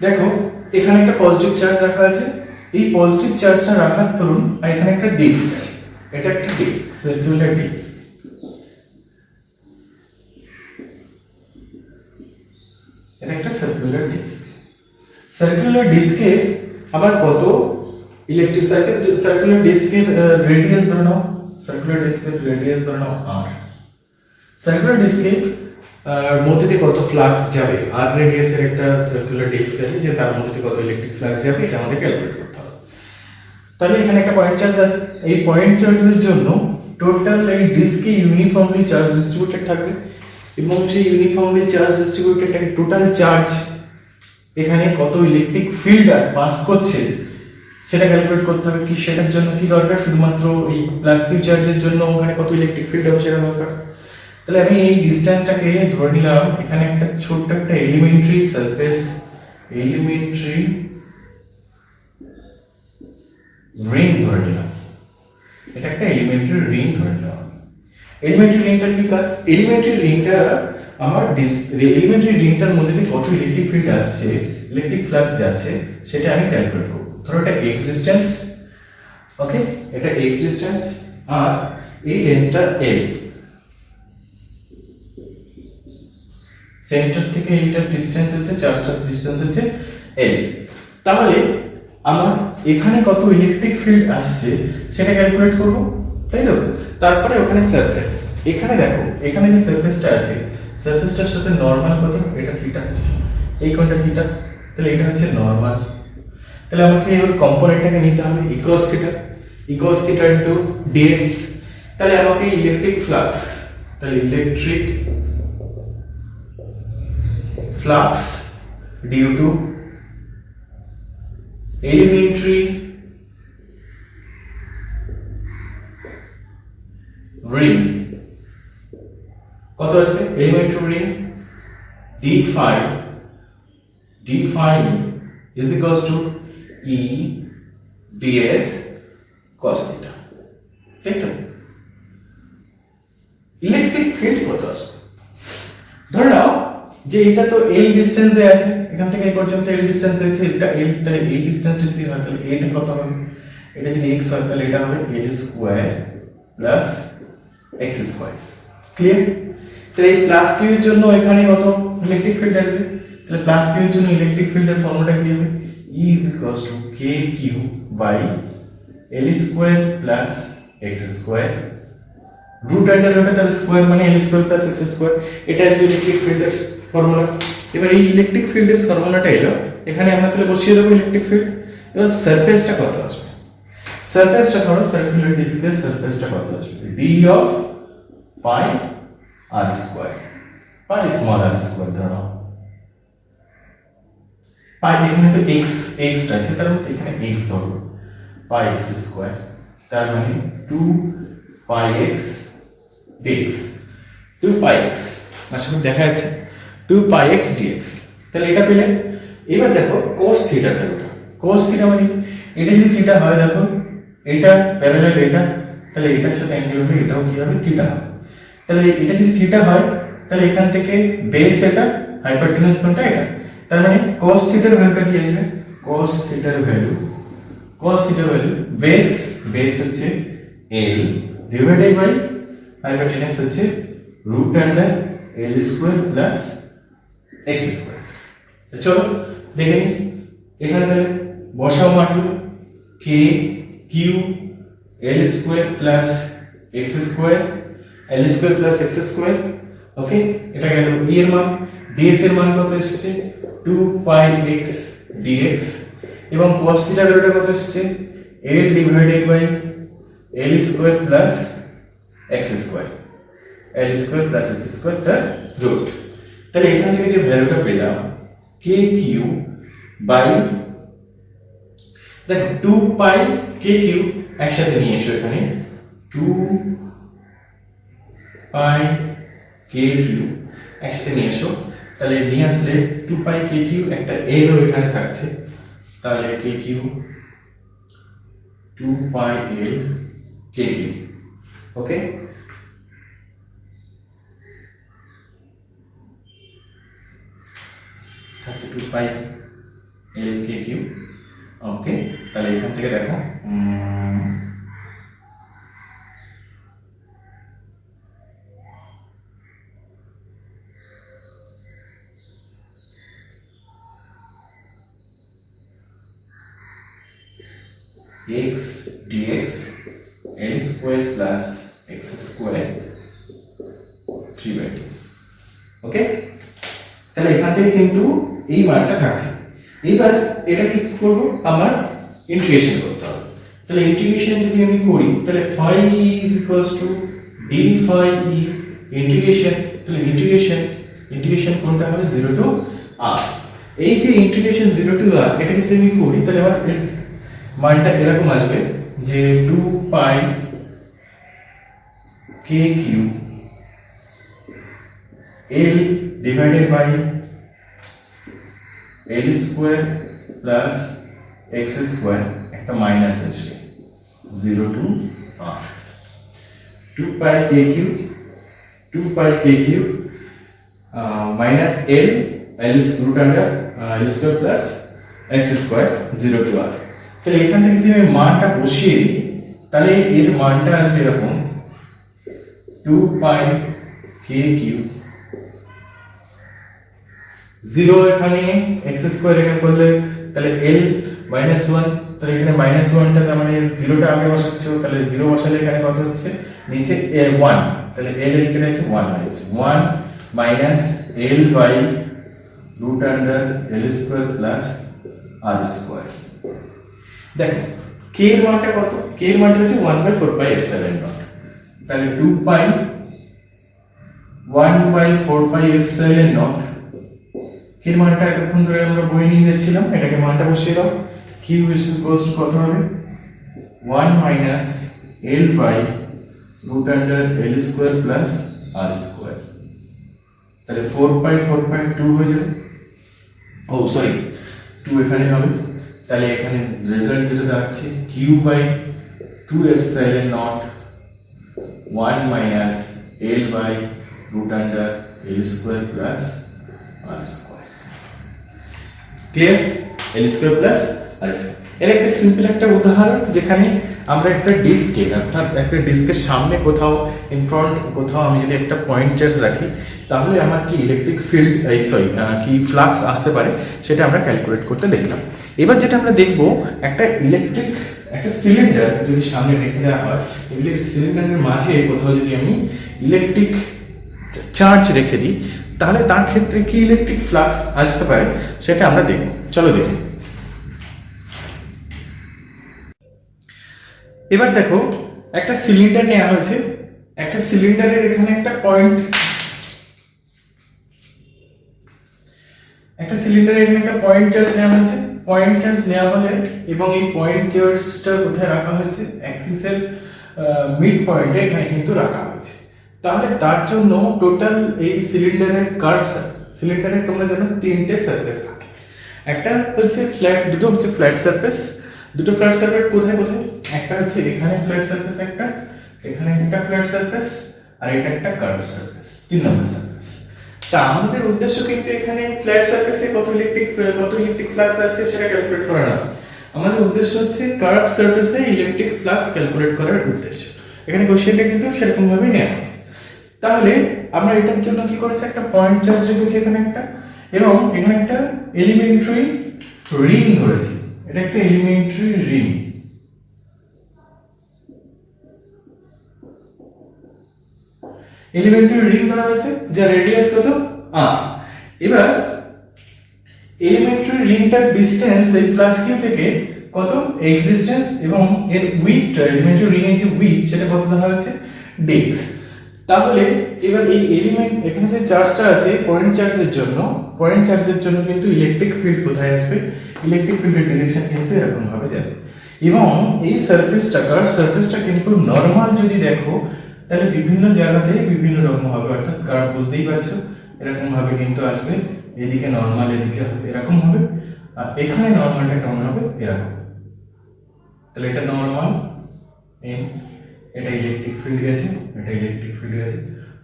দেখো এখানে একটা পজিটিভ চার্জ রাখা আছে, এই পজিটিভ চার্জটা রাখার দরুন এখানে একটা ডিস্ক আছে, এটা একটা ডিস্ক, সার্কুলার ডিস্ক। এটা একটা সার্কুলার ডিস্ক। সার্কুলার ডিস্কে আবার কত ইলেকট্রিক সার্কুলার ডিস্কের রেডিয়াস ধরে নাও, সার্কুলার ডিস্কের রেডিয়াস ধরে নাও r। সার্কুলার ডিস্কে মধ্যে দিয়ে কত ফ্লাক্স যাবে, r রেডিয়াসের একটা সার্কুলার ডিস্ক আছে যে তার মধ্যে দিয়ে কত ইলেকট্রিক ফ্লাক্স যাবে এটা আমাদের ক্যালকুলেট করতে হবে। তাহলে এখানে একটা পয়েন্ট চার্জ আছে, এই পয়েন্ট চার্জের জন্য টোটাল এই ডিস্কে ইউনিফর্মলি চার্জ ডিস্ট্রিবিউটেড থাকবে এবং সেই uniformly charge distributed total charge এখানে কত ইলেকট্রিক ফিল্ড পাস করছে সেটা ক্যালকুলেট করতে হবে। কি সেটার জন্য কি দরকার, শুধুমাত্র এই প্লাস কিউ চার্জের জন্য ওখানে কত ইলেকট্রিক ফিল্ড হবে সেটা দরকার। তাহলে আমি এই ডিসটেন্সটাকে ধরে নিলাম, এখানে একটা ছোট্ট একটা এলিমেন্টারি সারফেস, এলিমেন্টারি রিং ধরে নিলাম, এটা একটা এলিমেন্টারি রিং ধরে নিলাম। এলিমেন্টারি রিংটার কি কাজ, এলিমেন্টারি রিংটা আমার এলিমেন্টারি রিংটার মধ্যে দিয়ে কত ইলেকট্রিক ফিল্ড আসছে, ইলেকট্রিক ফ্লাক্স যাচ্ছে সেটা আমি ক্যালকুলেট করব। ধরো এটা x ডিসটেন্স, ওকে, এটা x ডিসটেন্স আর এই লেন্থটা l, সেন্টার থেকে এইটার ডিসটেন্স হচ্ছে, চার্জটার ডিসটেন্স হচ্ছে l। তাহলে আমার এখানে কত ইলেকট্রিক ফিল্ড আসছে সেটা ক্যালকুলেট করব, তাই তো। তারপরে ওখানে সারফেস, এখানে দেখো এখানে যে সারফেসটা আছে সারফেসটার সাথে নরমাল কত, এটা থিটা, এই কোণটা থিটা, তাহলে এটা হচ্ছে নরমাল। তাহলে আমাকে এর কম্পোনেন্টটাকে নিতে হবে ইকোস থিটা ইনটু dx। তাহলে আমাকে ইলেকট্রিক ফ্লাক্স, তাহলে electric flux due to elementary ring কত আসবে, elementary ring d phi is equals to e ds cos theta, ঠিক তো। ইলেকট্রিক ফিল্ড কত আসবে, ধরে নাও যে এটা তো l ডিসটেন্স এ আছে, এখান থেকে এই পর্যন্ত l ডিসটেন্স আছে, এটা l, তাহলে এই ডিসটেন্সটা যদি হয় তাহলে এটা কত হবে, এটা যদি x হয় তাহলে এটা হবে l square plus x square, clear. তাহলে এই প্লাস কিউ এর জন্য এখানে কত ইলেকট্রিক ফিল্ড আসবে, তাহলে প্লাস কিউ এর জন্য ইলেকট্রিক ফিল্ডের ফর্মুলাটা কি হবে, E is equals to kq by l square plus x square, root under root তাহলে স্কয়ার মানে l square plus x square, এটা আসবে ইলেকট্রিক ফিল্ডের ফর্মুলা। এবার এই ইলেকট্রিক ফিল্ডের ফর্মুলাটা এলো, এখানে আমরা তাহলে বসিয়ে দেবো ইলেকট্রিক ফিল্ড। এবার সারফেসটা কত আসবে, সারফেসটা ধরো সার্কুলার ডিস্কের সারফেসটা কত আসবে, d of pi r square, pi small r square, ধরো পাই এখানে তো x আছে তার মানে এখানে x ধরো, পাই x স্কয়ার, তার মানে 2 pi x dx, 2 pi x, আশা করি দেখা যাচ্ছে, 2 পাই x dx। তাহলে এটা পেলে এবার দেখো cos থিটাটা, ওটা cos থিটা মানে এটা যদি থিটা হয়, দেখো এটা প্যারালাল এটা, তাহলে এটার সাথে অ্যাঙ্গেল হবে, এটাও কি হবে থিটা হবে। তাহলে এটা যদি থিটা হয় তাহলে এখান থেকে বেস এটা, হাইপোটেনাস কোণটা এটা, তার মানে cos থিটার ভ্যালুটা কি আসবে, cos থিটার ভ্যালু বেস হচ্ছে l ডিভাইডেড বাই হাইপোটেনাস হচ্ছে root under l square plus x square. চলো দেখে নিই, এখানে তাহলে বসাও মানগুলো, k q l square plus x square, l square plus x square, okay. এটা গেল e এর মান, ds এর মান কত এসেছে 2 পাই x dx, এবং cos থিটা ভ্যালুটা কত এসেছে l divided by l square plus x square, l square plus x square তার রুট। তাহলে এখান থেকে যে ভ্যালুটা পেলাম kq বাই, দেখো 2 পাই kq একসাথে নিয়ে এসো, এখানে 2 পাই kq একসাথে নিয়ে এসো, তাহলে নিয়ে আসলে 2 পাই kq, একটা l ও এখানে থাকছে, তাহলে kq 2 পাই l kq, ওকে। তাহলে 2 পাই এল কে কিউ। ওকে, তাহলে এখান থেকে দেখো x dx l square plus x square 3/2। ওকে, তাহলে এখান থেকে কিন্তু এই মানটা থাকছে। এবার এটা কি করব, আমার ইন্টিগ্রেশন করতে হবে। তাহলে ইন্টিগ্রেশন যদি আমি করি তাহলে phi e is equals to d phi e integration. তাহলে ইন্টিগ্রেশন কোনটা হবে 0 to r। এই যে ইন্টিগ্রেশন 0 to r এটা যদি আমি করি তাহলে আমার মানটা এরকম আসবে যে 2 pi k q l divided by l square plus x square একটা মাইনাস আসবে 0 to r। 2 pi k q minus l root under l square plus x square 0 to r। তাহলে এখান থেকে যদি আমি মানটা বসিয়ে দিই তাহলে এর মানটা আসবে এরকম 2 pi k q 0 এখানে x স্কয়ার এখানে করলে তাহলে l minus 1, তাহলে এখানে minus 1 টা তার মানে 0 টা আগে বসাচ্ছি, তাহলে 0 বসালে এখানে কত হচ্ছে নিচে 1, তাহলে l এখানে আছে 1 হয়েছে 1 minus l by root under l square plus r square। দেখো k এর মানটা কত, k এর মানটা হচ্ছে 1/4 pi epsilon naught। তাহলে 2 pi 1/4 pi epsilon naught k এর মানটা এতক্ষণ ধরে আমরা বই নিয়ে যাচ্ছিলাম, এটাকে মানটা বসিয়ে দাও। q is equals to কত হবে 1 minus l by root under l square plus r square। তাহলে 4 pi 2 হয়ে যাবে, ও সরি 2 এখানে হবে। তাহলে এখানে রেজাল্ট যেটা দাঁড়াচ্ছে q by 2 epsilon naught 1 minus l by root under l square plus r square। Clear? l square plus r square এর একটা সিম্পল একটা উদাহরণ যেখানে আমরা একটা ডিস্কে অর্থাৎ একটা ডিস্কের সামনে কোথাও ইন ফ্রন্ট কোথাও আমি যদি একটা পয়েন্ট চার্জ রাখি তাহলে আমার কি ইলেকট্রিক ফিল্ড কি ফ্লাক্স আসতে পারে সেটা আমরা ক্যালকুলেট করতে দেখলাম। এবার যেটা আমরা দেখব একটা সিলিন্ডার যদি সামনে রেখে দেওয়া হয়, ইলেকট্রিক সিলিন্ডারের মাঝে কোথাও যদি আমি ইলেকট্রিক চার্জ রেখে দিই তাহলে তার ক্ষেত্রে কি ইলেকট্রিক ফ্লাক্স আসতে পারে সেটা আমরা দেখব। চলো দেখি। এবার দেখো একটা সিলিন্ডার নেওয়া হয়েছে, একটা সিলিন্ডারের এখানে একটা পয়েন্ট চার্জ নেওয়া হয়েছে। পয়েন্ট চার্জ নেওয়া হলে এবং এই পয়েন্ট চার্জটা কোথায় রাখা হয়েছে অ্যাক্সিসের মিড পয়েন্টে এখানে কিন্তু রাখা হয়েছে। তাহলে তার জন্য টোটাল এই সিলিন্ডারের সিলিন্ডারের তোমরা জানো তিনটে সারফেস থাকে। একটা হচ্ছে ফ্ল্যাট, দুটো হচ্ছে ফ্ল্যাট সারফেস। দুটো ফ্ল্যাট সারফেস কোথায় একটা হচ্ছে এখানে ফ্ল্যাট সারফেস, একটা এখানে একটা ফ্ল্যাট সারফেস, আর এটা একটা কার্ভ সারফেস, 3 নম্বর সারফেস। তা আমাদের উদ্দেশ্য কিন্তু এখানে ফ্ল্যাট সারফেসে কত ইলেকট্রিক ফ্লাক্স আসছে সেটা ক্যালকুলেট করা না, আমাদের উদ্দেশ্য হচ্ছে কার্ভ সারফেসে ইলেকট্রিক ফ্লাক্স ক্যালকুলেট করার উদ্দেশ্য। এখানে কোশ্চেনটা কিন্তু সেরকম ভাবে নেওয়া হয়েছে। তাহলে আমরা এটার জন্য কি করেছি, একটা পয়েন্ট চার্জ রেখেছি এখানে একটা, এবং এখানে একটা এলিমেন্টারি রিং ধরেছি। এটা একটা এলিমেন্টারি রিং। ধরা হয়েছে যার রেডিয়াস কত r। এবার এলিমেন্টারি রিংটার ডিসটেন্স এই প্লাস কিউ থেকে কত x ডিসটেন্স, এবং এর উইডথ এলিমেন্টারি রিং এর যে উইডথ সেটা কত ধরা হয়েছে dx। তাহলে এবার এই এলিমেন্ট এখানে যে চার্জটা আছে পয়েন্ট চার্জের জন্য কিন্তু ইলেকট্রিক ফিল্ড কোথায় আসবে, ইলেকট্রিক ফিল্ডের ডিরেকশন কিন্তু এরকম ভাবে যাবে। এবং এই সারফেসটা কিন্তু নরমাল যদি দেখো তাহলে বিভিন্ন জায়গাতে বিভিন্ন রকম হবে, অর্থাৎ কার্ভ বুঝতেই পারছো এরকম ভাবে কিন্তু আসবে, এদিকে নরমাল এদিকে এরকম হবে, আর এখানে নরমালটা কেমন হবে এরকম। তাহলে এটা নরমাল, এটা ইলেকট্রিক ফিল্ড গেছে,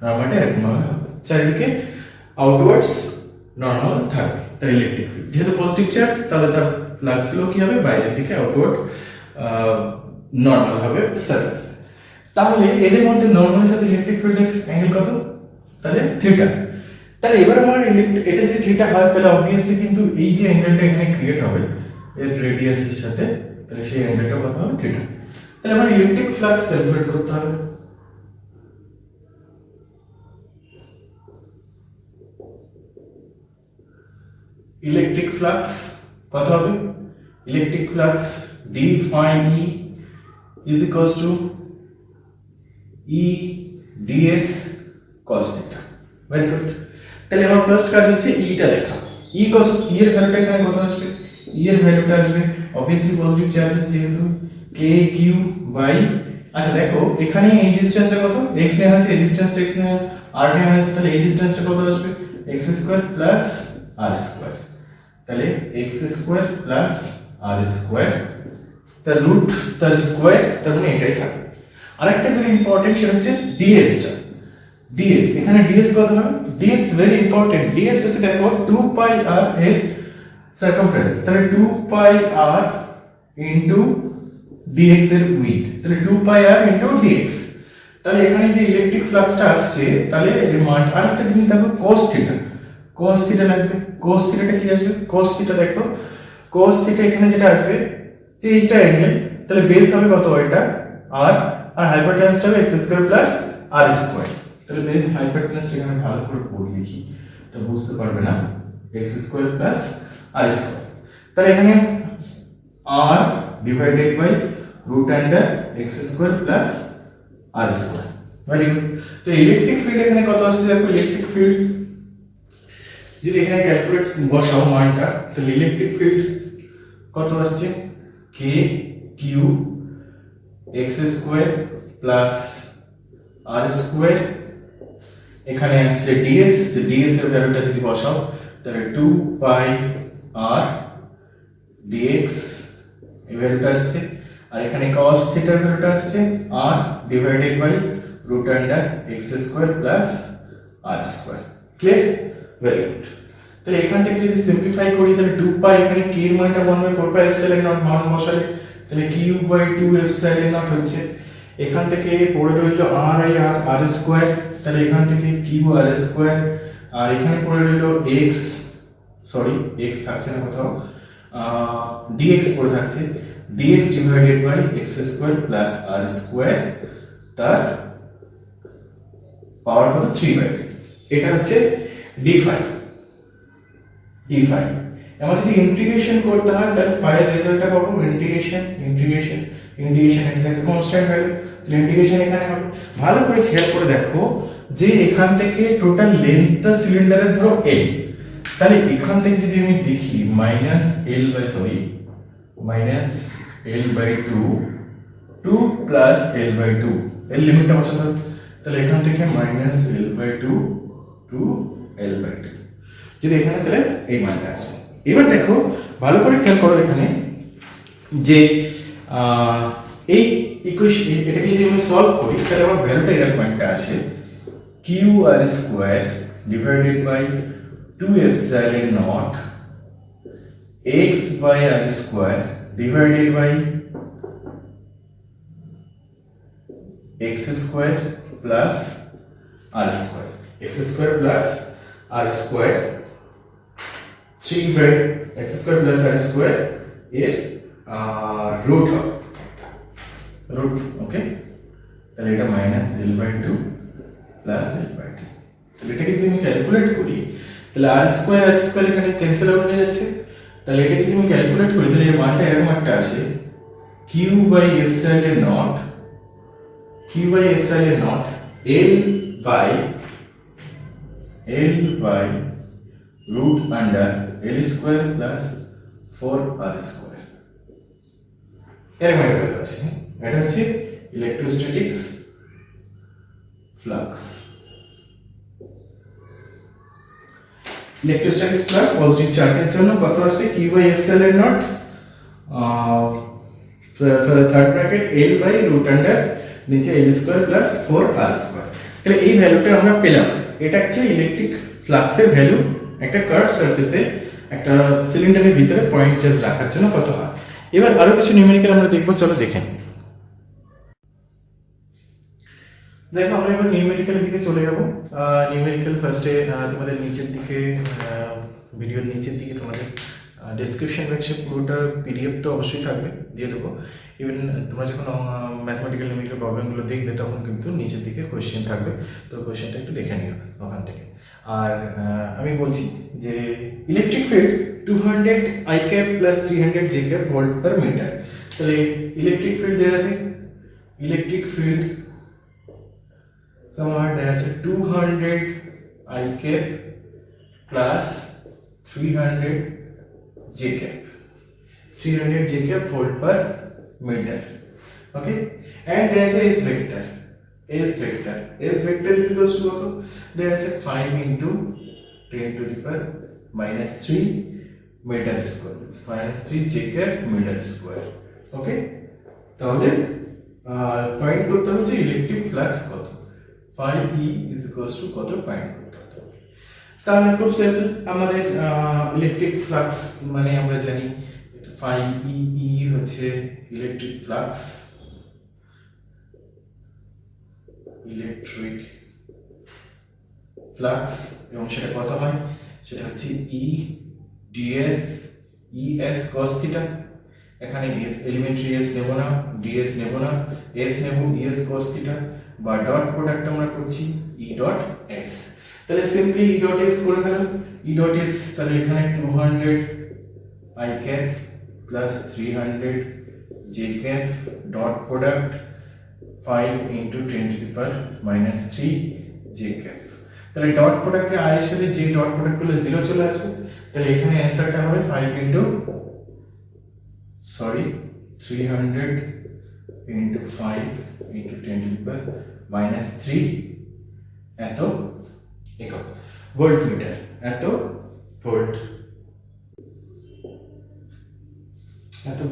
নরমালটা এরকম ভাবে হবে। চারিদিকে আউটওয়ার্ডস নর্মাল থাকবে তার ইলেকট্রিক ফিল্ড। যেহেতু পজিটিভ চার্জ তাহলে তার ফ্লাক্স গুলো কি হবে বাইরের দিকে আউটওয়ার্ড নর্মাল হবে সারফেস। তাহলে এদের মধ্যে নর্মালের সাথে ইলেকট্রিক ফিল্ডের অ্যাঙ্গেল কত? তাহলে থিটা। তাহলে এবার আমার এটা যদি থিটা হয় তাহলে অবভিয়াসলি কিন্তু এই যে অ্যাঙ্গেলটা এখানে ক্রিয়েট হবে এর রেডিয়াসের সাথে, তাহলে সেই অ্যাঙ্গেলটা কত হবে? থিটা। তাহলে আমার ইলেকট্রিক ফ্লাক্স ক্যালকুলেট করতে হবে। ইলেকট্রিক ফ্লাক্স কত হবে? Electric flux d phi e is equals to e ds cos theta। Very good. তাহলে আমার ফার্স্ট কাজ হচ্ছে e টা লেখা। e কত? e এর ভ্যালুটা এখানে কত আসবে? e এর ভ্যালুটা আসবে অবভিয়াসলি পজিটিভ চার্জ যেহেতু k q বাই, আচ্ছা দেখো এখানে এই ডিসটেন্সটা কত? x নেওয়া হয়েছে, এই ডিসটেন্সটা x নেওয়া r নেওয়া হয়েছে, তাহলে এই ডিসটেন্সটা কত আসবে? x square plus r square. তাহলে x square plus r square তার রুট তার স্কয়ার, তার মানে এটাই থাকবে। আরেকটা ভেরি ইম্পর্টেন্ট সেটা হচ্ছে ds টা। ds এখানে ds কত হবে? ds very important. ds হচ্ছে দেখো 2 পাই r এর সারকামফারেন্স, তাহলে 2 পাই r ইনটু dx এর উইডথ, তাহলে 2 পাই r ইনটু dx। তাহলে এখানে যে ইলেকট্রিক ফ্লাক্সটা আসছে তাহলে এর মান, আরেকটা জিনিস দেখো cos থিটা। cos থিটা লাগবে। cos থিটাটা কি আসবে? cos থিটা দেখো, cos থিটা এখানে যেটা আসবে যে এইটা অ্যাঙ্গেল, তাহলে বেস হবে কত? এটা r আর হাইপোটেনসটা হবে x square plus r square. তাহলে বেস হাইপোটেনসটা এখানে ভালো করে পড়ে লিখি, তো বুঝতে পারবে না, x square plus r square. তাহলে এখানে r divided by root under x square plus r square. Very good. তো ইলেকট্রিক ফিল্ড এখানে কত আসছে দেখো, ইলেকট্রিক ফিল্ড যদি এখানে ক্যালকুলেট বসাও মানটা, তাহলে ইলেকট্রিক ফিল্ড কত আসছে? k q x square plus r square, এখানে আসছে ds, যে ds এর ভ্যালুটা যদি বসাও তাহলে 2 পাই r dx এই ভ্যালুটা আসছে, আর এখানে cos থিটার ভ্যালুটা আসছে r divided by root under x square plus r square. Clear? Very good. তাহলে এখান থেকে যদি সিম্পলিফাই করি তাহলে 2 পাই, এখানে k এর মানটা 1/4 পাই এপসিলন নট মান বসালে তাহলে q বাই 2 এপসিলন নট হচ্ছে, এখান থেকে পড়ে রইল r আই r স্কয়ার, তাহলে এখান থেকে q r স্কয়ার, আর এখানে পড়ে রইল x, সরি x থাকছে না কোথাও, dx পড়ে থাকছে, dx divided by x square plus r square, তার পাওয়ার কত? 3/2। এটা হচ্ছে d phi। d phi এবার যদি ইন্টিগ্রেশন করতে হয় তাহলে phi এর রেজাল্টটা পাবো ইন্টিগ্রেশন এক্স্যাক্ট কনস্ট্যান্ট ভ্যালু, তাহলে ইন্টিগ্রেশন এখানে হবে। ভালো করে খেয়াল করে দেখো যে এখান থেকে টোটাল লেন্থটা সিলিন্ডারের ধরো l, তাহলে এখান থেকে যদি আমি দেখি minus l by 2 plus l by 2 এর লিমিটটা বসাতে হবে, তাহলে এখান থেকে minus l by 2 to l by 2, যদি এখানে তাহলে এই মানটা আসে। এবার দেখো ভালো করে খেয়াল করো এখানে যে এই ইকুয়েশন এটাকে যদি আমি সলভ করি তাহলে আমার ভ্যালুটা এরকম একটা আসে, q r square divided by 2 epsilon naught x by r square divided by x square plus r square, x square plus r square 3 by x square plus r square এর রুট হবে root. Okay, তাহলে এটা minus l by 2 plus l by 2, তাহলে এটাকে যদি আমি calculate করি তাহলে r স্কয়ার এখানে ক্যান্সেল আউট হয়ে যাচ্ছে, তাহলে এটাকে যদি আমি ক্যালকুলেট করি তাহলে এর মানটা এরকম একটা আসে, q by epsilon naught l by root under l square plus 4r square, এরকম একটা ভ্যালু আসে। এটা হচ্ছে electrostatics flux. Electrostatics flux positive চার্জের জন্য কত আসছে? q by epsilon naught third bracket l by root under নিচে l square plus 4r square. তাহলে এই ভ্যালুটা আমরা পেলাম, এটা হচ্ছে ইলেকট্রিক ফ্লাক্সের ভ্যালু একটা কার্ভ সারফেসে একটা সিলিন্ডারের ভিতরে পয়েন্ট চার্জ রাখার জন্য কত হয়। এবার আরো কিছু নিউমেরিক্যাল আমরা দেখবো, চলো দেখেন। দেখো আমরা এবার নিউমেরিক্যালের দিকে চলে যাব। নিউমেরিক্যাল ফার্স্টে তোমাদের নিচের দিকে ভিডিওর নিচের দিকে তোমাদের ডেসক্রিপশন বক্সে পুরোটা পিডিএফ তো অবশ্যই থাকবে, দিয়ে দেবো। ইভেন তোমরা যখন ম্যাথমেটিক্যাল নিউমেরিক্যাল প্রবলেমগুলো দেখবে তখন কিন্তু নিচের দিকে কোয়েশ্চেন থাকবে, তো কোয়েশ্চেনটা একটু দেখে নিও ওখান থেকে। আর আমি বলছি যে electric field 200 I cap plus 300 J cap volt per metre. তাহলে ইলেকট্রিক ফিল্ড দেওয়া আছে, electric field somewhere there is 200 I cap plus 300 J cap, 300 J cap volt per meter. Okay, and there is a S vector. S vector is equals to what? There is a 5 into 10 to the power minus 3 meter square. It's minus 3 J cap meter square. Okay, তাহলে find করতে হবে electric flux কত। 5E is equals to কত find করতে হবে। তাহলে খুব simple, আমাদের ইলেকট্রিক ফ্লাক্স মানে আমরা জানি 5E হচ্ছে ইলেকট্রিক ফ্লাক্স, ইলেকট্রিক ফ্লাক্স, এবং সেটা কত হয়, সেটা হচ্ছে E ds ES cos theta. এখানে S এলিমেন্টারি S নেব না, ds নেব না, S নেব ES cos থিটা, বা ডট প্রোডাক্ট আমরা করছি E ডট S। তাহলে সিম্পলি E ডট S করে ফেলাম। E ডট S তাহলে এখানে 200 I cap plus 300 J cap dot product 5 into 10 to the power minus 3 J cap। তাহলে ডট প্রোডাক্টে I এর সাথে J ডট প্রোডাক্ট করলে 0 চলে আসবে। তাহলে এখানে অ্যানসারটা হবে 5 into 300 into 5 into 10 to the power minus 3 এত একক ভোল্ট মিটার, এত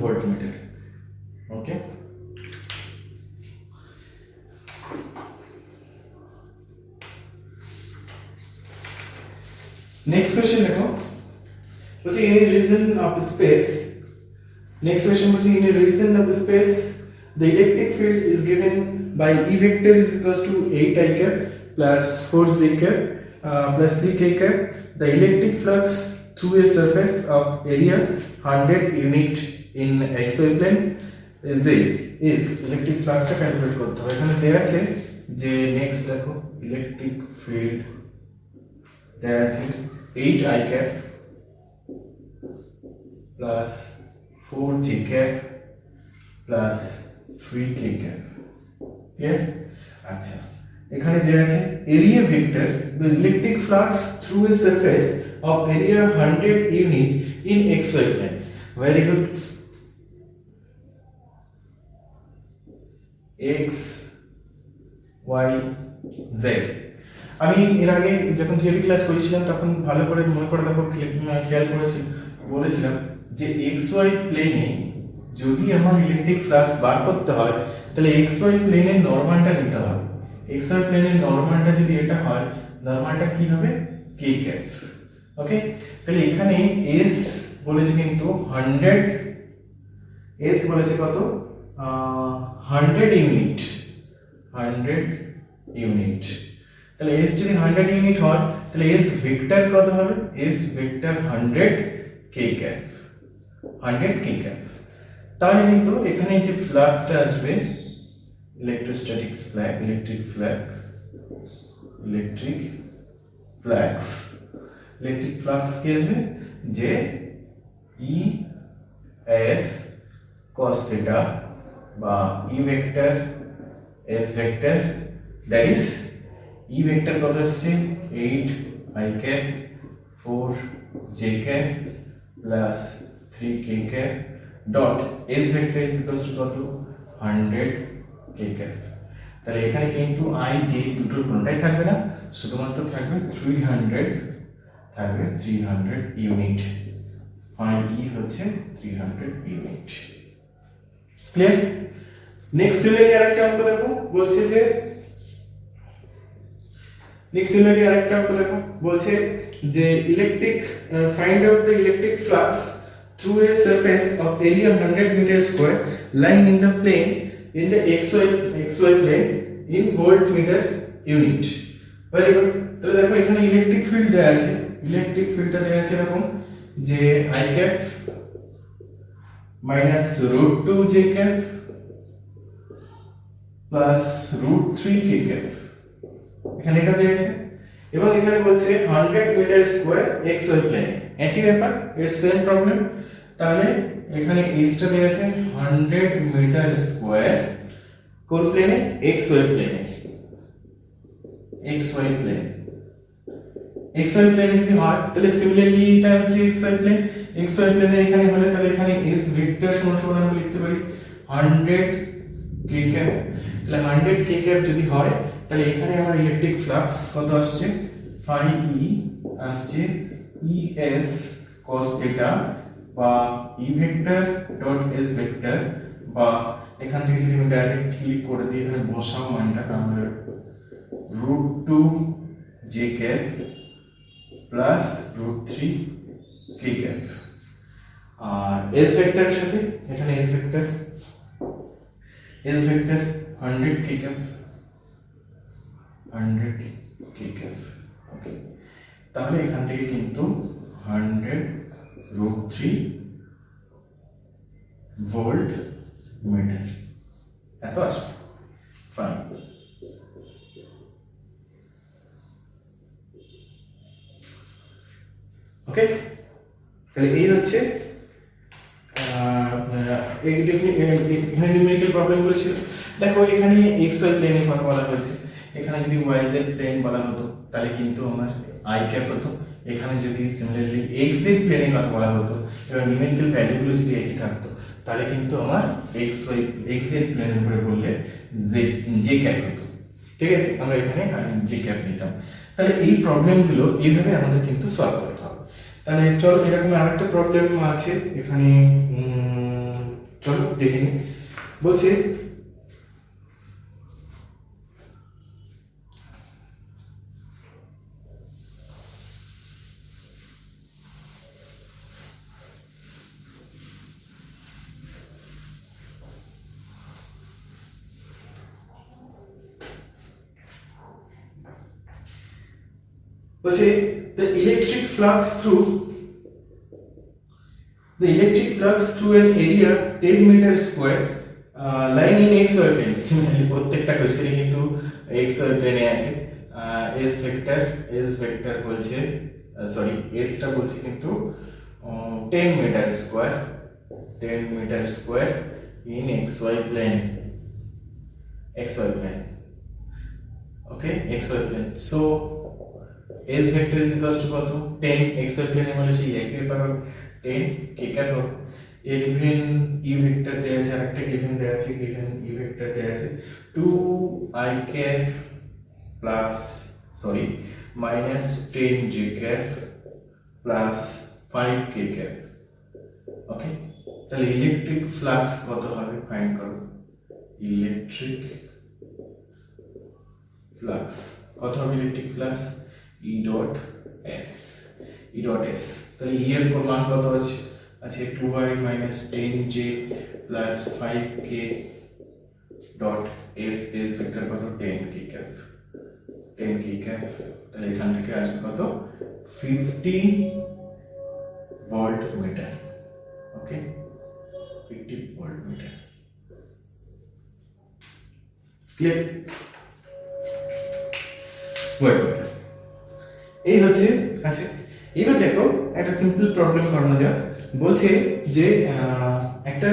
ভোল্ট মিটার। ওকে, নেক্সট কোশ্চেন দেখো, বলছে in a region of space, next question বলছে in a region of space the electric field is given by E vector is equals to 8 I cap plus 4 J cap plus 3 K cap. The electric flux through a surface of area 100 unit in xy plane is electric flux টা calculate করতে হবে। এখানে দেয়া আছে যে next দেখো electric field দেয়া আছে 8 I cap plus 4 J cap plus 3 K cap। Clear? আচ্ছা, এখানে দেয়া আছে area vector the electric flux through a surface of area 100 unit in xy plane. Very good. x y z। আমি এর আগে যখন থিওরি ক্লাস করেছিলাম তখন ভালো করে মনে করে দেখো, খেয়াল করেছি, বলেছিলাম যে এক্স ওয়াই প্লেনে যদি আমার ইলেকট্রিক ফ্লাক্স বার করতে হয় তাহলে এক্স ওয়াই প্লেনের নরমালটা নিতে হবে। এক্স ওয়াই প্লেনের নরমালটা যদি এটা হয়, নরমালটা কি হবে কে ক্যাপ। ওকে, তাহলে এখানে এস বলেছে কিন্তু 100, এস বলেছে কত 100 ইউনিট, 100 ইউনিট। তাহলে এস যদি 100 ইউনিট হয় তাহলে এস ভেক্টর কত হবে, এস ভেক্টর 100 কে ক্যাপ, 100 কে ক্যাপ। তাহলে কিন্তু এখানে যে ফ্লাক্সটা আসবে ইলেকট্রোস্ট্যাটিক ফ্লাক্স, ইলেকট্রিক ফ্লাক্স কি আসবে যে ই এস cos theta বা E vector S vector, that is E vector কত আসছে 8 I cap 4 J cap plus 3 K cap dot S vector is equals two কত 100 K cap। তাহলে এখানে কিন্তু I J দুটোর কোনটাই থাকবে না, শুধুমাত্র থাকবে 300 ইউনিট। 5E হচ্ছে 300 ইউনিট। ক্লিয়ার? নেক্সট সিমিলারলি আরেকটা অঙ্ক দেখো, বলছে যে নেক্সট সিমিলারলি আরেকটা অঙ্ক দেখো, বলছে যে electric find out the electric flux through a surface of area 100 metre square lying in the plane in the xy plane in volt metre unit. Very good. তাহলে দেখো এখানে ইলেকট্রিক ফিল্ড দেয়া আছে, ইলেকট্রিক ফিল্ডটা দেয়া আছে এরকম যে i cap minus √2 j cap plus √3 k cap, এখানে এটা দেয়া আছে। এবং এখানে বলছে 100 মিটার স্কয়ার xy প্লেন, একই ব্যাপার, এর সেম প্রবলেম। তাহলে এখানে এইচটা দেয়া আছে 100 মিটার স্কয়ার কোন প্লেনে, xy প্লেনে, xy প্লেন। xy প্লেনে যদি হয় তাহলে সিমিলারলি এটা হচ্ছে xy প্লেন, xy প্লেনে এখানে হলে তাহলে এখানে s ভেক্টর সমান আমরা লিখতে পারি 100 k ক্যাপ। তাহলে 100 k ক্যাপ যদি হয় তাহলে এখানে আমার ইলেকট্রিক ফ্লাক্স কত আসছে, phi e আসছে es cos θ বা e vector dot s vector, বা এখান থেকে যদি আমি ডাইরেক্টলি করে দিই এখানে বসাও মানটা আমরা √2 j cap plus √3 k cap. আর s ভেক্টরের সাথে এখানে s vector 100 k cap, 100 k cap. Okay, তাহলে এখান থেকে কিন্তু 100 √3 ভোল্ট মিটার এত আসবে। ফাইন। ওকে, তাহলে এই হচ্ছে এখানে নিউমেরিক্যাল প্রবলেমগুলো ছিল। দেখো এখানে xy প্লেনে কথা বলা হয়েছে, এখানে যদি yz প্লেন বলা হতো তাহলে কিন্তু আমার i ক্যাপ হতো। এখানে যদি সিমিলারলি xz প্লেনে কথা বলা হতো এবং নিউমেরিক্যাল ভ্যালুগুলো যদি একই থাকতো তাহলে কিন্তু আমার xz প্লেনের উপরে বললে j ক্যাপ হতো। ঠিক আছে, আমরা এখানে j ক্যাপ নিতাম। তাহলে এই প্রবলেমগুলো এইভাবে আমাদের কিন্তু সলভ করতে হবে। তাহলে চলো এরকম আরেকটা প্রবলেম আছে এখানে, চলো দেখে নিই। বলছে the electric flux through an area 10 meter square lying in xy plane। Similarly প্রত্যেকটা কোশ্চেনে কিন্তু xy প্লেনে আছে। s ভেক্টর বলছে সরি s টা বলছে কিন্তু 10 metre square, 10 metre square in xy plane, okay, xy plane. So s vector is equals to কত, 10, xy প্লেনে হলে সেই একই ব্যাপার 10 k ক্যাপ। এর ইভেন e ভেক্টর দেয়া আছে, আরেকটা গিভেন দেয়া আছে, গিভেন e ভেক্টর দেয়া আছে 2 i cap plus sorry minus 10 j cap plus 5 k cap. Okay, তাহলে ইলেকট্রিক ফ্লাক্স কত হবে ফাইন্ড করো। ইলেকট্রিক ফ্লাক্স কত হবে, electric flux E dot S, তাহলে E এর মান কত আছে, 2i minus 10j plus 5k dot S vector কত, 10k ক্যাপ, তাহলে এখান থেকে আসবে কত 50 ভোল্ট মিটার। ওকে, 50 volt metre. Clear? Volt metre এই হচ্ছে। আচ্ছা, এবার দেখো একটা সিম্পল প্রবলেম করানো যাক। বলছে যে একটা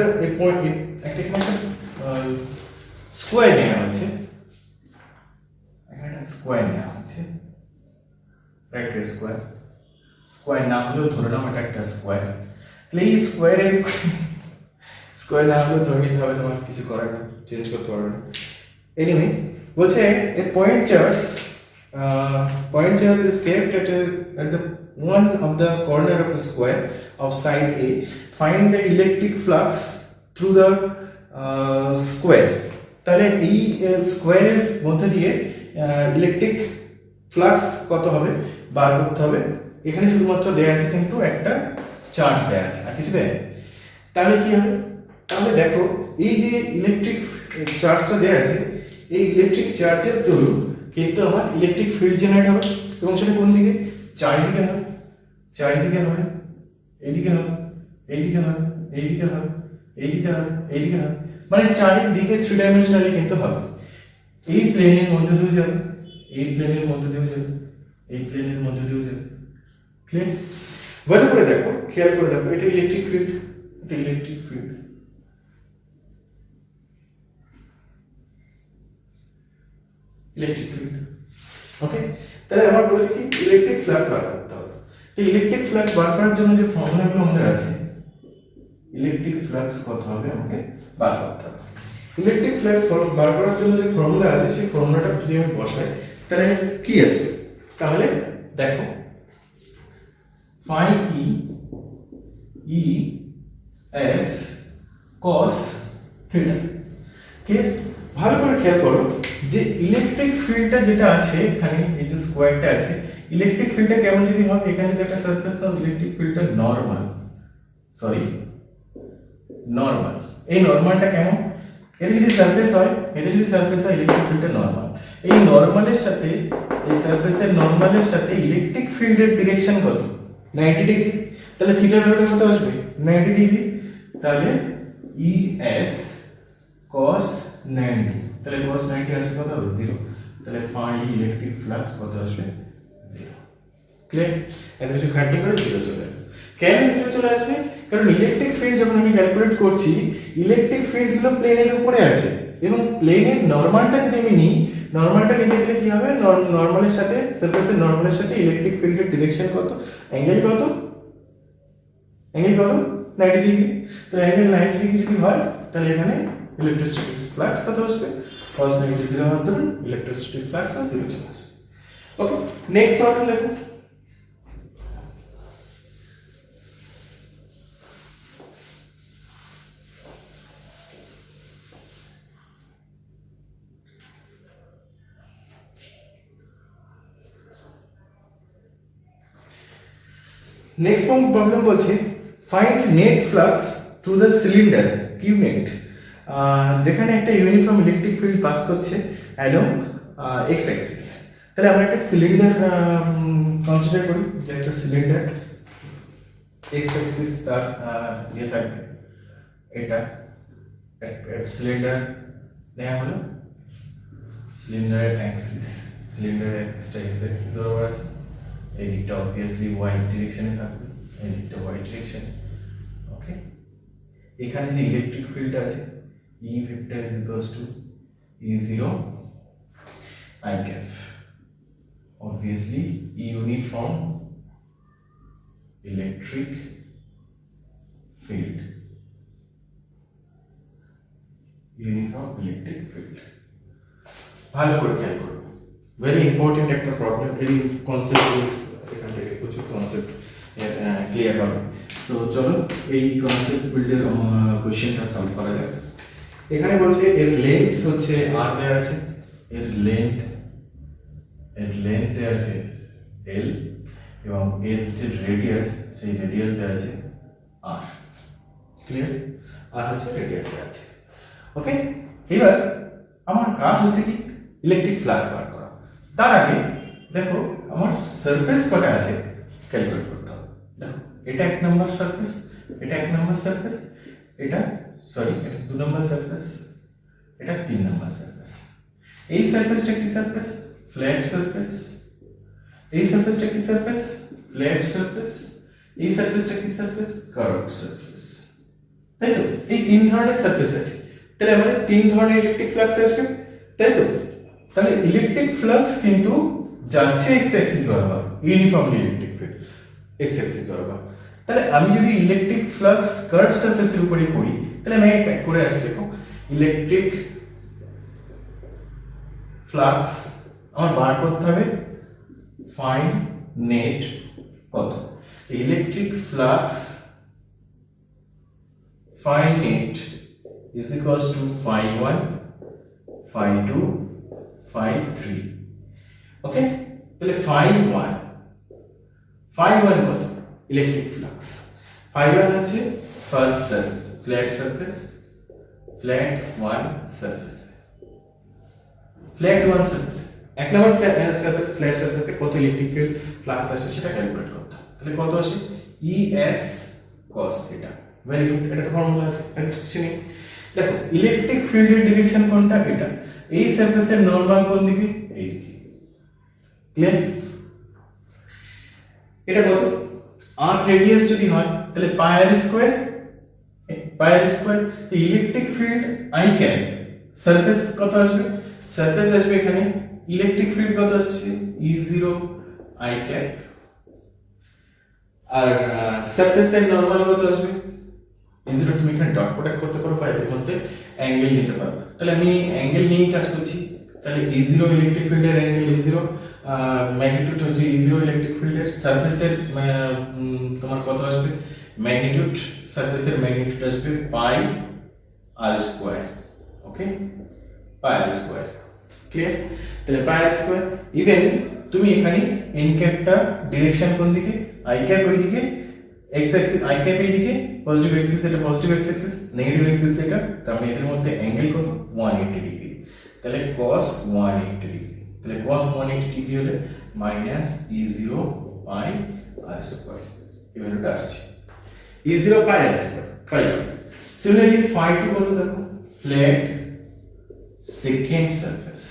স্কোয়ার নেওয়া হয়েছে, স্কোয়ার না হলেও ধরে নাও এটা একটা স্কোয়ার। তাহলে এই স্কোয়ার না হলেও ধরে নিতে হবে, তোমার কিছু করার না, চেঞ্জ করতে পারবে না। এনিওয়ে বলছে a point charge is kept at the one of the corner of the square of side A. Find the electric flux through the square. তাহলে এই স্কোয়ারের মধ্যে দিয়ে ইলেকট্রিক ফ্লাক্স কত হবে বার করতে হবে। এখানে শুধুমাত্র দেয়া আছে কিন্তু একটা চার্জ দেয়া আছে, আর কিছু দেয়। তাহলে কি হবে, তাহলে দেখো এই যে ইলেকট্রিক চার্জটা দেয়া আছে, এই ইলেকট্রিক চার্জের দরুন কিন্তু আমার ইলেকট্রিক ফিল্ড জেনারেট হবে, এবং সেটা কোন দিকে, চারিদিকে হবে, চারিদিকে হবে, এইদিকে হবে, এইদিকে হবে, এইদিকে হবে, এইদিকে হবে, এইদিকে হবে, মানে চারিদিকে থ্রি ডাইমেনশনালি কিন্তু হবে। এই প্লেনের মধ্যে দিয়ে যাবে, এই প্লেনের মধ্যে দিয়ে যাবে, এই প্লেনের মধ্যে দিয়ে যাবে। ক্লিয়ার? ভালো করে দেখো, খেয়াল করে দেখো, এটা ইলেকট্রিক ফিল্ড, এটা ইলেকট্রিক ফিল্ড, ইলেকট্রিক ফিল্ড। ওকে, তাহলে আমার বলেছি কি ইলেকট্রিক ফ্লাক্স বার করতে হবে। তো ইলেকট্রিক ফ্লাক্স বার করার জন্য যে ফর্মুলাগুলো আমাদের আছে, ইলেকট্রিক ফ্লাক্স কত হবে আমাকে বার করতে হবে। ইলেকট্রিক ফ্লাক্স বার করার জন্য যে ফর্মুলা আছে, সেই ফর্মুলাটা যদি আমি বসাই তাহলে কি আসবে, তাহলে দেখো phi E S cos theta. ঠিক, ভালো করে খেয়াল করো যে ইলেকট্রিক ফিল্ডটা যেটা আছে এখানে, এই যে স্কোয়ারটা আছে, ইলেকট্রিক ফিল্ডটা কেমন যদি হয়, এখানে যে একটা সারফেস তো ইলেকট্রিক ফিল্ডটা নরমাল, সরি নরমাল, এই নরমালটা কেমন, এটা যদি সারফেস হয়, এটা যদি সারফেস হয়, ইলেকট্রিক ফিল্ডটা নরমাল। এই নরমালের সাথে, এই সারফেসের নরমালের সাথে ইলেকট্রিক ফিল্ডের ডিরেকশন কত, 90 ডিগ্রি। তাহলে থিটার ভ্যালুটা কত আসবে, 90 ডিগ্রি। তাহলে ই এস cos 90, তাহলে cos 90 আসবে কত হবে, 0। তাহলে ফাই ইলেকট্রিক ফ্লাক্স কত আসবে, 0। ক্লিয়ার? এত কিছু খাটনি করে 0 চলে আসবে। কেন 0 চলে আসবে, কারণ ইলেকট্রিক ফিল্ড যখন আমি ক্যালকুলেট করছি, ইলেকট্রিক ফিল্ড গুলো প্লেনের উপরে আছে, এবং প্লেনের নরমালটা যদি আমি নিই, নরমালটা নিতে গেলে কি হবে, নরমালের সাথে সারফেসের নরমালের সাথে ইলেকট্রিক ফিল্ডের ডিরেকশন কত, অ্যাঙ্গেল কত, অ্যাঙ্গেল কত, 90 ডিগ্রি। তাহলে অ্যাঙ্গেল 90 ডিগ্রি যদি হয়, তাহলে এখানে ইলেকট্রোস্ট্যাটিক ফ্লাক্স কত আসবে, cos 90 0 হওয়ার দরুন ইলেকট্রোস্ট্যাটিক ফ্লাক্স 0 চলে আসবে। ওকে, নেক্সট প্রবলেম দেখো। নেক্সট প্রবলেম বলছে find net flux through the cylinder Q net, যেখানে একটা ইউনিফর্ম ইলেকট্রিক ফিল্ড পাস করছে অ্যালং এক্স অ্যাক্সিস। তাহলে আমরা একটা সিলিন্ডার কনসিডার করি, যে একটা সিলিন্ডার এক্স অ্যাক্সিস তার ইয়ে থাকবে, এটা সিলিন্ডার নেওয়া হলো, সিলিন্ডারের অ্যাক্সিসটা এক্স অ্যাক্সিস বরাবর আছে, এই দিকটা অবভিয়াসলি ওয়াই ডিরেকশনে থাকবে, এই দিকটা ওয়াই ডিরেকশন। ওকে, এখানে যে ইলেকট্রিক ফিল্ড আছে, E vector is equals two E0 I cap, obviously uniform electric field, uniform electric field। ভালো করে খেয়াল করো, ভেরি ইম্পর্টেন্ট একটা প্রবলেম, ভেরি কনসেপ্ট, এখান থেকে কিছু কনসেপ্ট ক্লিয়ার হবে। তো চলো এই কনসেপ্ট বিল্ডের কোশ্চেনটা সলভ করা যাক। এখানে বলছে এর লেন্থ হচ্ছে r দেয়া আছে, এর লেন্থ দেয়া আছে l, এবং এর যে রেডিয়াস, সেই রেডিয়াস দেয়া আছে r। ক্লিয়ার? আর হচ্ছে রেডিয়াস দেয়া আছে। ওকে, এবার আমার কাজ হচ্ছে কি ইলেকট্রিক ফ্লাক্স বার করা। তার আগে দেখো আমার সারফেস কটা আছে ক্যালকুলেট করতে হবে। দেখো এটা 1 নম্বর সারফেস, এটা 1 নম্বর সারফেস, এটা সরি এটা 2 নম্বর সারফেস, এটা 3 নম্বর সারফেস। এই সারফেসটা কি সারফেস, ফ্ল্যাট সারফেস। এই সারফেসটা কি সারফেস, ফ্ল্যাট সারফেস। এই সারফেসটা কি সারফেস, কার্ভড সারফেস। তাই তো, এই 3 ধরনের সারফেস আছে। তাহলে আমাদের 3 ধরনের ইলেকট্রিক ফ্লাক্স আসবে, তাই তো। তাহলে ইলেকট্রিক ফ্লাক্স কিন্তু যাচ্ছে এক্স অ্যাক্সিস বরাবর, uniformly electric field x Axis বরাবর। তাহলে আমি যদি ইলেকট্রিক ফ্লাক্স কার্ভ সারফেসের উপরে করি, তাহলে আমি এক করে আসি। দেখো ইলেকট্রিক ফ্লাক্স আমার বার করতে হবে ফাইন নেট কত, electric flux phi net is equals to phi 1 phi 2 phi 3। Okay, তাহলে phi 1 কত ইলেকট্রিক ফ্লাক্স phi 1 হচ্ছে first surface flat surface flat 1 surface এক নম্বর ফ্ল্যাট সারফেসে কত ইলেকট্রিক ফিল্ড ফ্লাক্স আসে সেটা ক্যালকুলেট করতে হবে। তাহলে কত আসে ES cos theta. Very good, এটা তো ফর্মুলা আছে, আর কিছু নেই। দেখো ইলেকট্রিক ফিল্ডের ডিরেকশন কোনটা, এটা। এই সারফেসের নরমাল কোন দিকে, এই দিকে। ক্লিয়ার? এটা কত, আর রেডিয়াস যদি হয় তাহলে pi r square electric field i cap surface কত আসবে, সারফেস আসবে এখানে ইলেকট্রিক ফিল্ড কত আসছে E0 আই ক্যাপ, আর সারফেসের নরমাল কত আসবে E0। তুমি এখানে ডট প্রোডাক্ট করতে পারো বা এর মধ্যে অ্যাঙ্গেল নিতে পারো। তাহলে আমি অ্যাঙ্গেল নিয়েই কাজ করছি। তাহলে E0 ইলেকট্রিক ফিল্ডের অ্যাঙ্গেল E0, ম্যাগনিটিউড হচ্ছে E0 ইলেকট্রিক ফিল্ডের, সারফেসের তোমার কত আসবে ম্যাগনিটিউড, সারফেসের ম্যাগনিটিউড আসবে পাই আর স্কয়ার। ওকে, পাই আর স্কয়ার। ক্লিয়ার? তাহলে পাই আর স্কয়ার। ইভেন তুমি এখানে এন ক্যাপটা ডিরেকশন কোন দিকে, আই ক্যাপ ওই দিকে, এক্স অ্যাক্সিস আই ক্যাপ এই দিকে, পজিটিভ অ্যাক্সিস এটা positive x Axis, negative Axis এটা, তার মানে এদের মধ্যে অ্যাঙ্গেল কত 180 ডিগ্রি। তাহলে cos 180 ডিগ্রি। তাহলে cos 180 ডিগ্রি হলে মাইনাস E0 পাই আর স্কয়ার। এই ভ্যালুটা আসছে E0 পাই আর স্কয়ার। ট্রাই করো। সিমিলারলি phi 2 কত দেখো, flat second surface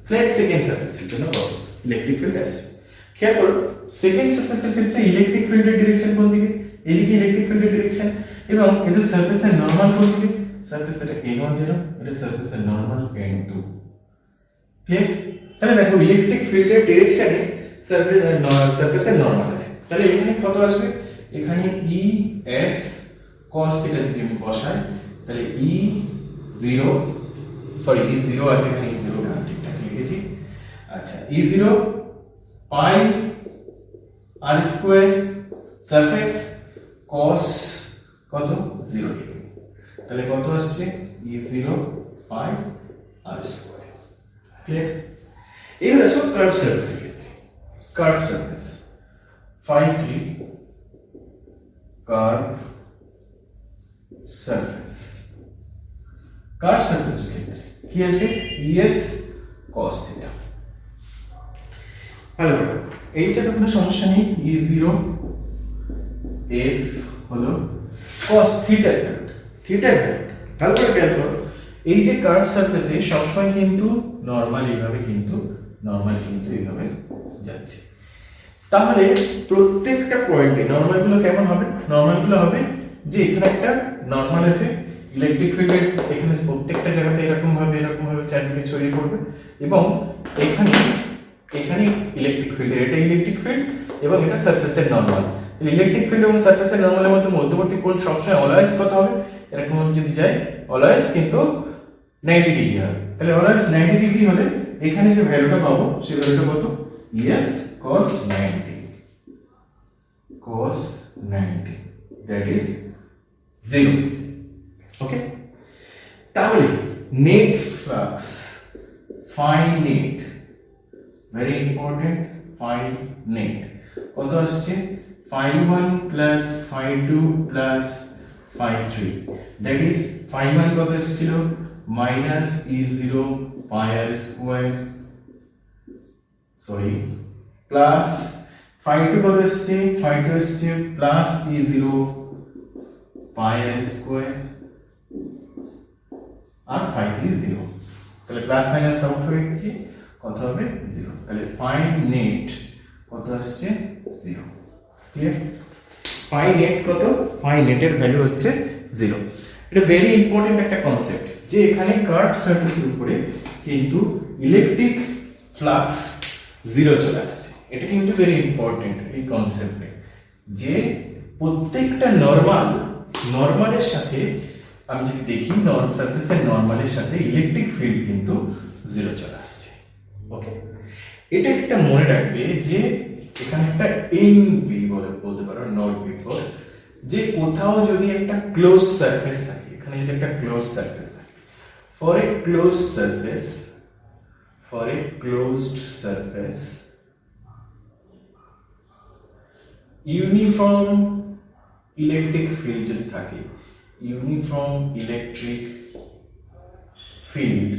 flat second সারফেসের জন্য কত ইলেকট্রিক ফিল্ড আসছে। খেয়াল করো সেকেন্ড সারফেসের ক্ষেত্রে ইলেকট্রিক ফিল্ডের ডিরেকশন কোন দিকে, এদিকে ইলেকট্রিক ফিল্ডের ডিরেকশন, এবং এদের সারফেসের নরমাল কোন দিকে, সারফেসের n1 দিলাম, এটা সারফেসের নরমাল n2। ক্লিয়ার? তাহলে দেখো ইলেকট্রিক ফিল্ডের ডিরেকশনে সারফেসের নরমাল আছে। তাহলে এখানে কত আসবে, এখানে ES cos থিটা যদি আমি বসাই তাহলে E0 আছে, এখানে E0 না ঠিকঠাক লিখেছি। আচ্ছা, E0 পাই আর স্কয়ার সারফেস cos কত 0 ডিগ্রি। তাহলে কত আসছে E0 পাই আর স্কয়ার। ক্লিয়ার? এবার আসো কার্ভ সারফেসের ক্ষেত্রে। কার্ভ সারফেস phi 3 কার্ভ সারফেসের ক্ষেত্রে কি আসবে ES cos থিটা। ভালো করে এইটা তো কোনো সমস্যা নেই, E0 S হলো cos থিটার ভ্যালু। ভালো করে খেয়াল করো, এই যে কার্ভ সারফেসে সবসময় কিন্তু নরমাল এইভাবে এইভাবে যাচ্ছে। তাহলে প্রত্যেকটা পয়েন্টে নরমালগুলো কেমন হবে, নরমালগুলো হবে যে এখানে একটা নরমাল আছে ইলেকট্রিক ফিল্ডের, এখানে প্রত্যেকটা জায়গাতে এরকম ভাবে চারদিকে ছড়িয়ে পড়বে, এবং এখানে ইলেকট্রিক ফিল্ড, এটা ইলেকট্রিক ফিল্ড এবং এটা সারফেসের নরমাল। তাহলে ইলেকট্রিক ফিল্ড এবং সারফেসের নরমালের মধ্যবর্তী কোণ সবসময় অলওয়েজ কত হবে, এরকম যদি যায় অলওয়েজ কিন্তু 90 ডিগ্রি হবে। তাহলে অলওয়েজ 90 ডিগ্রি হলে এখানে যে ভ্যালুটা পাবো সেই ভ্যালুটা কত, ES cos 90 that is 0। Okay, তাহলে net flux phi net, very important, phi net কত আসছে phi 1 plus phi 2 plus phi 3, that is phi 1 কত এসেছিল minus E0 pi r square, plus phi 2 কত এসেছে, phi 2 এসেছে plus E0 pi r square, আর phi 3 0। তাহলে plus minus out হয়ে কি কত হবে 0। তাহলে phi net কত আসছে 0। ক্লিয়ার? phi net কত, phi net এর ভ্যালু হচ্ছে 0। এটা ভেরি ইম্পর্টেন্ট একটা কনসেপ্ট যে এখানে কার্ভ সারফেসের উপরে কিন্তু ইলেকট্রিক ফ্লাক্স 0 চলে আসছে। এটা কিন্তু ভেরি ইম্পর্টেন্ট এই কনসেপ্টে, যে প্রত্যেকটা নরমালের সাথে আমি যদি দেখি সারফেসের নরমালের সাথে ইলেকট্রিক ফিল্ড কিন্তু 0 চলে আসছে। ওকে, এটা একটা মনে রাখবে যে এখানে একটা এনপি বলতে পারো, নট বিফোর, যে কোথাও যদি একটা ক্লোজ সারফেস থাকে, এখানে যদি একটা ক্লোজ সারফেস থাকে, for a close surface for a closed surface uniform electric field যদি থাকে, ইউনিফর্ম ইলেকট্রিক ফিল্ড